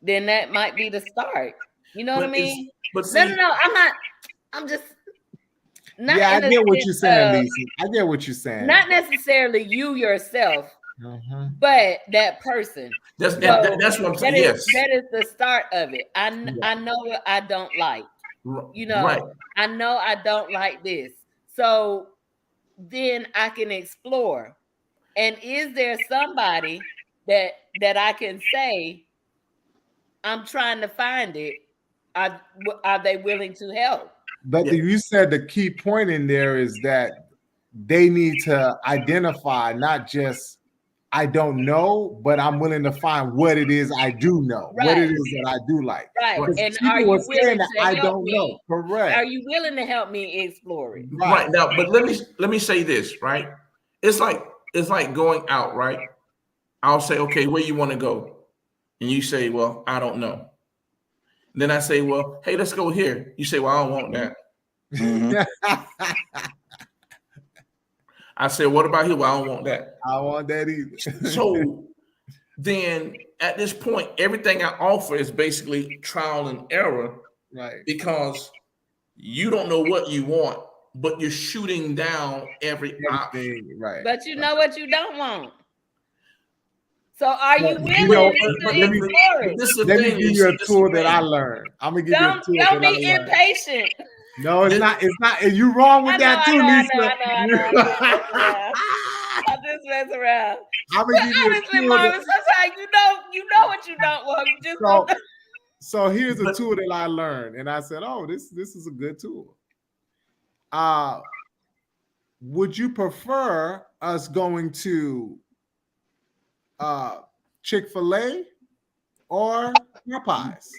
then that might be the start. You know what I mean? But see, No. I'm just not. Yeah, I get what you're saying, Lisa. I get what you're saying. Not necessarily you yourself, but that person. That's what I'm saying. Yes, that is the start of it. I know what I don't like. You know, right. I know I don't like this. So then I can explore. And is there somebody that I can say, I'm trying to find it? Are they willing to help? But you said the key point in there is that they need to identify not just I don't know, but I'm willing to find what it is I do know, what Right. it is that I do like. Right. Because And people are you were saying willing that to I help don't me? know. Correct. Are you willing to help me explore it? Right now, but let me say this, right? It's like going out, right? I'll say, okay, where you want to go? And you say, well, I don't know. And then I say, well, hey, let's go here. You say, well, I don't want that. Mhm. I say, what about here? Well, I don't want that. I don't want that either. So then at this point, everything I offer is basically trial and error Right. because you don't know what you want, but you're shooting down every option. Everything, right. But you know what you don't want. So are you But, willing you know, to but let me- explore it? This is the Let me thing, give you you see, a this is tool the that I thing. learned. I'm gonna give you a Don't tool be that I learned. impatient. No, it's This- not. It's not. And you wrong with that too, I Lisa. I just mess around. I'm But gonna give you a honestly, tool. Marvin, That, sometimes you know what you don't want. You just so, don't know. so here's a But- tool that I learned, and I said, "Oh, this is a good tool." Would you prefer us going to Chick-fil-A or Popeyes?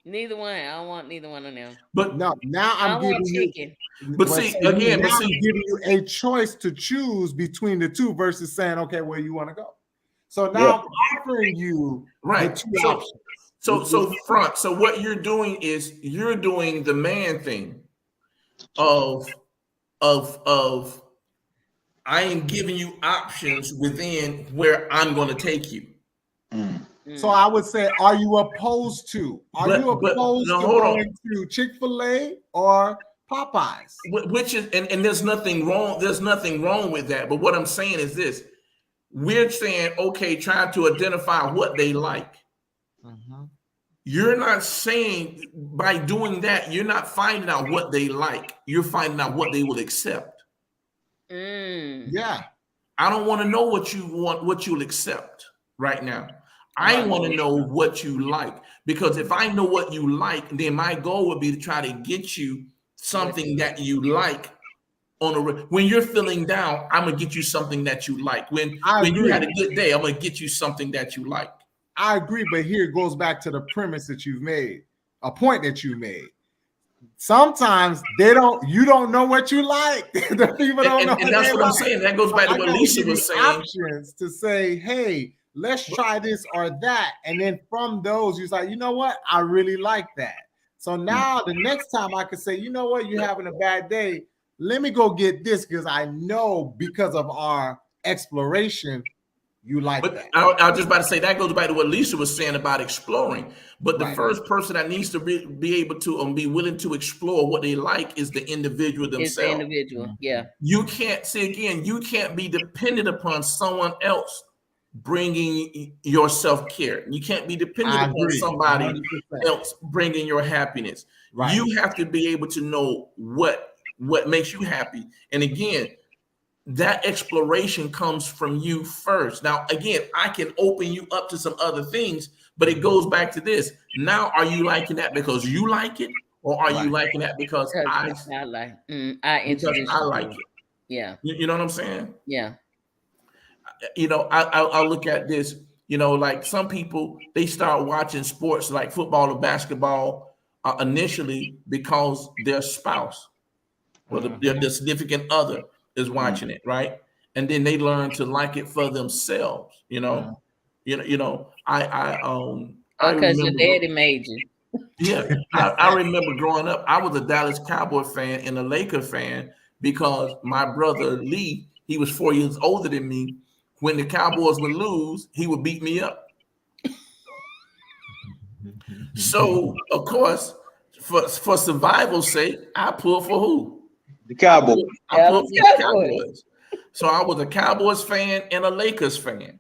Neither one. I don't want neither one of them. But No, now I I'm don't giving want you. chicken. But see, now again, but I'm see- giving you a choice to choose between the two versus saying, okay, where you want to go. So now I'm offering you right. the two So, options. so what you're doing is you're doing the man thing of I am giving you options within where I'm going to take you. Mm. So I would say, are you opposed to? Are But- you but- opposed no, to hold on. going to Chick-fil-A or Popeyes? Which is and there's nothing wrong. There's nothing wrong with that. But what I'm saying is this: we're saying, okay, trying to identify what they like. You're not saying by doing that, you're not finding out what they like. You're finding out what they will accept. Mm. Yeah. I don't want to know what you want, what you'll accept right now. I want to know what you like, because if I know what you like, then my goal would be to try to get you something that you like. When you're feeling down, I'm gonna get you something that you like. When you agree. had a good day, I'm gonna get you something that you like. I agree, but here it goes back to the premise that you've made, a point that you made. Sometimes you don't know what you like. The people don't know. And that's what I'm saying. That goes back to what Lisa was saying. Options to say, hey, let's try this or that, and then from those, you're like, you know what, I really like that. So now the next time I could say, you know what, you're having a bad day. Let me go get this because I know because of our exploration, you like But that. I was just about to say that goes back to what Lisa was saying about exploring. But the Right. first person that needs to be able to be willing to explore what they like is the individual It's the themselves. individual. Yeah. You can't say again. You can't be dependent upon someone else bringing your self-care. You can't be dependent I upon agree, somebody 100%. else bringing your happiness. Right. You have to be able to know what makes you happy. And again, that exploration comes from you first. Now, again, I can open you up to some other things, but it goes back to this. Now, are you liking that because you like it, or are you liking that because I like. I because introduced I you like to it? Yeah. You know what I'm saying? Yeah. You know, I'll look at this. You know, like some people, they start watching sports like football or basketball initially because their spouse or their significant other is watching it, right? And then they learn to like it for themselves. You know, I Because your remember- daddy made you. Yeah, I remember growing up, I was a Dallas Cowboy fan and a Laker fan because my brother Lee, he was 4 years older than me. When the Cowboys would lose, he would beat me up. So, of course, for survival's sake, I pulled for who? The Cowboys. I pulled for the Cowboys. Cowboys. So I was a Cowboys fan and a Lakers fan.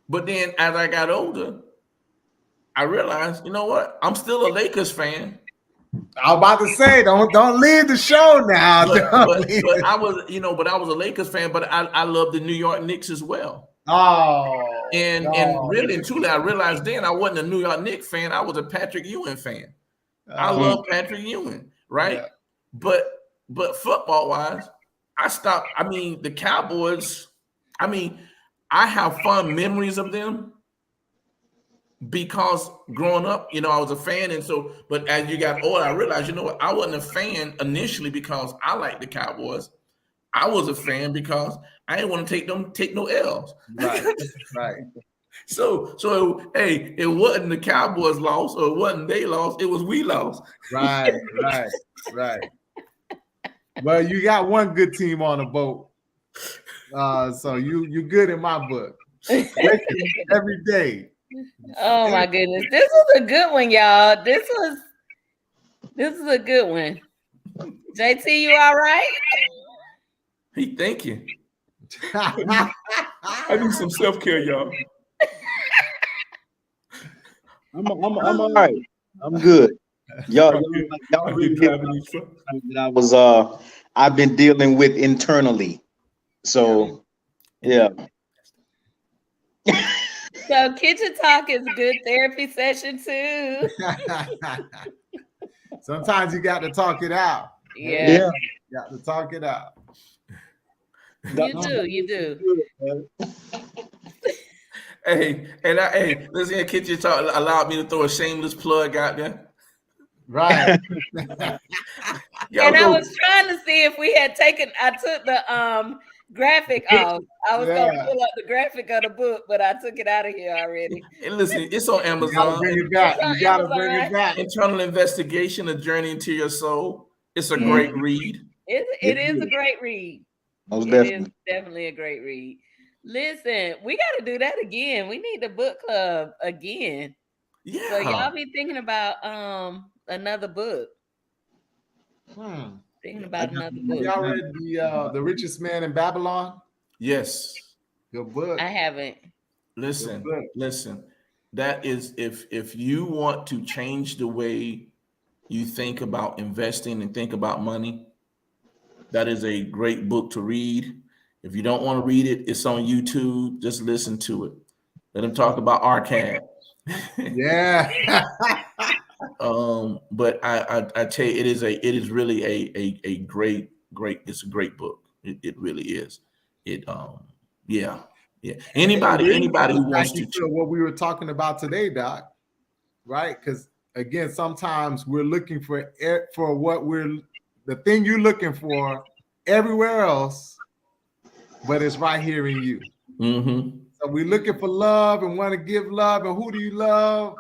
But then as I got older, I realized, you know what? I'm still a Lakers fan. I was about to say, don't leave the show now. But Don't leave I it. was, but I was a Lakers fan, but I love the New York Knicks as well. Oh, And really and truly, I realized then I wasn't a New York Knicks fan. I was a Patrick Ewing fan. I love Patrick Ewing, right? Yeah. But football wise, I stopped. I mean, the Cowboys. I mean, I have fond memories of them because growing up, you know, I was a fan, and so. But as you got older, I realized, you know what? I wasn't a fan initially because I liked the Cowboys. I was a fan because I didn't want to take no L's. Right, right. So hey, it wasn't the Cowboys lost or it wasn't they lost, it was we lost. Right. Well, you got one good team on the boat. So you good in my book. Every day. Oh my goodness. This was a good one, y'all. This is a good one. JT, you all right? He thinking. I need some self-care, y'all. I'm all right. I'm good. Y'all really get that I've been dealing with internally. So yeah. So kitchen talk is a good therapy session too. Sometimes you got to talk it out. Yeah. You got to talk it out. You do. Hey, listen, kitchen talk allowed me to throw a shameless plug out there. Right. And I was trying to see if we had taken. I took the graphic off. I was gonna pull up the graphic of the book, but I took it out of here already. And listen, it's on Amazon. You gotta bring it back. You gotta bring it back. Internal Investigation: A Journey into Your Soul. It's a great read. It is a great read. Most It is definitely a great read. Listen, we got to do that again. We need the book club again. Yeah. So y'all be thinking about another book. Thinking about another book. Y'all read the Richest Man in Babylon? Yes. Good book. I haven't. Listen. That is if you want to change the way you think about investing and think about money, that is a great book to read. If you don't want to read it, it's on YouTube. Just listen to it. Let them talk about Arcad. Yeah. But I tell you, it is really a great, it's a great book. It really is. Yeah. Anybody who wants to what we were talking about today, Doc, right? Because again, sometimes we're looking for the thing you're looking for everywhere else, but it's right here in you. Mm-hmm. So we're looking for love and want to give love, and who do you love?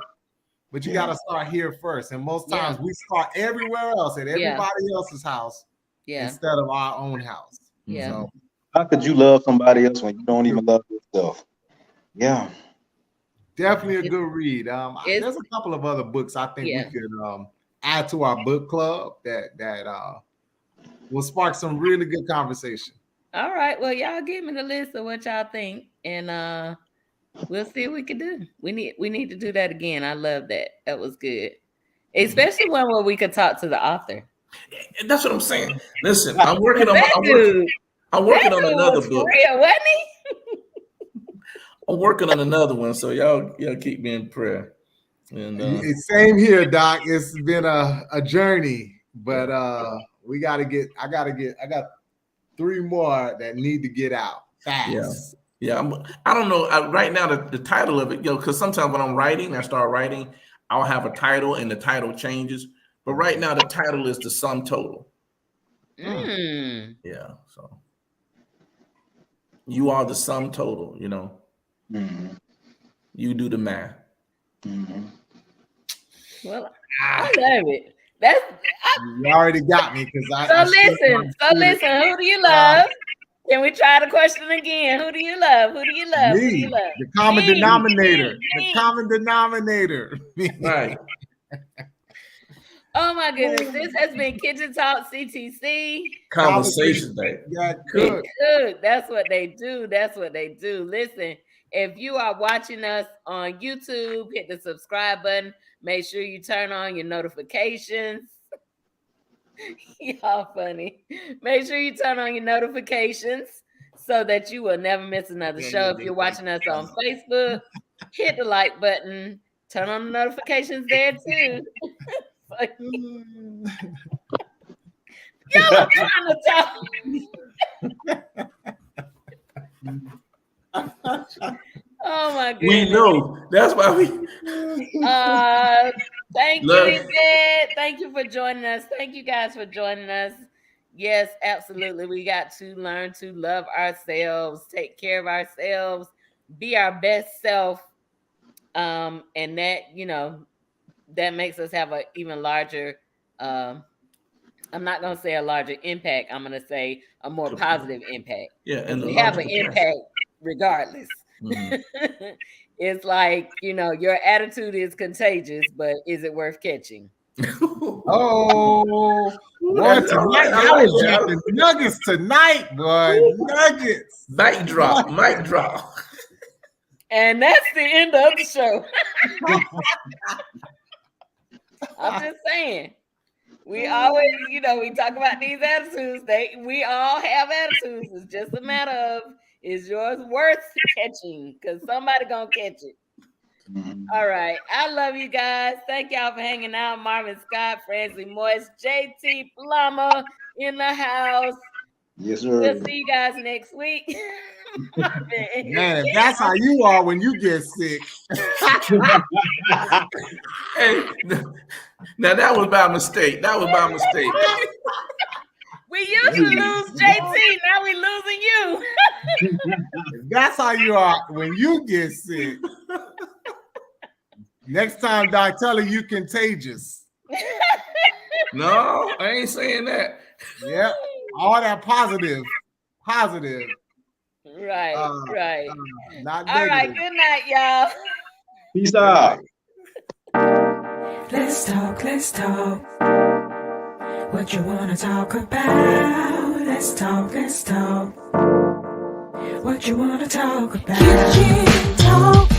But you got to start here first. And most times we start everywhere else at everybody else's house instead of our own house. Yeah. So, how could you love somebody else when you don't even love yourself? Yeah. Definitely a good read. There's a couple of other books I think we could add to our book club that will spark some really good conversation. All right. Well, y'all give me the list of what y'all think, and we'll see what we can do. We need to do that again. I love that. That was good, especially one where we could talk to the author. And that's what I'm saying. Listen, I'm working on another book. Real, wasn't he? I'm working on another one, so y'all keep me in prayer. And same here, Doc. It's been a journey, but I got 3 more that need to get out fast. Yeah. I don't know right now the title of it, because sometimes when I'm writing, I start writing, I'll have a title and the title changes. But right now the title is The Sum Total. Yeah. So you are the sum total, Mm-hmm. You do the math. Mm-hmm. Well, I love it. You already got me because So listen. Who do you love? Can we try the question again? Who do you love? Who do you love? Me, Who do you love? the common denominator. Me. The common denominator. Right. Oh my goodness. This has been Kitchen Talk CTC. Conversation day. Yeah, good. That's what they do. Listen, if you are watching us on YouTube, hit the subscribe button. Make sure you turn on your notifications. Y'all funny. Make sure you turn on your notifications so that you will never miss another show. If you're watching us on Facebook, hit the like button. Turn on the notifications there too. Y'all are trying to talk. Oh my goodness. We know. That's why we Thank you, Love. Yvette. Thank you for joining us. Thank you guys for joining us. Yes, absolutely. We got to learn to love ourselves, take care of ourselves, be our best self. And that, that makes us have an even larger, I'm not going to say a larger impact. I'm going to say a more positive impact. Yeah, and We have an impact regardless. Mm-hmm. It's like, your attitude is contagious, but is it worth catching? Oh, boy, tonight I was dropping nuggets tonight, boy. Nuggets. Mic drop, mic drop. And that's the end of the show. I'm just saying. We always, we talk about these attitudes. We all have attitudes. It's just a matter of, is yours worth catching? Because somebody gonna catch it. All right. I love you guys. Thank y'all for hanging out. Marvin Scott, Francie Moist, JT Plummer in the house. Yes, We'll sir. see you guys next week. Man, if that's how you are when you get sick. Hey, now that was by mistake. We usually lose JT. Now we losing you. If that's how you are when you get sick. Next time, Donatella, you contagious. No, I ain't saying that. Yep. All that positive. Right. Not All right. negative. Good night, y'all. Peace out. Let's talk. What you wanna talk about? Let's talk. What you wanna talk about? Kitchen talk.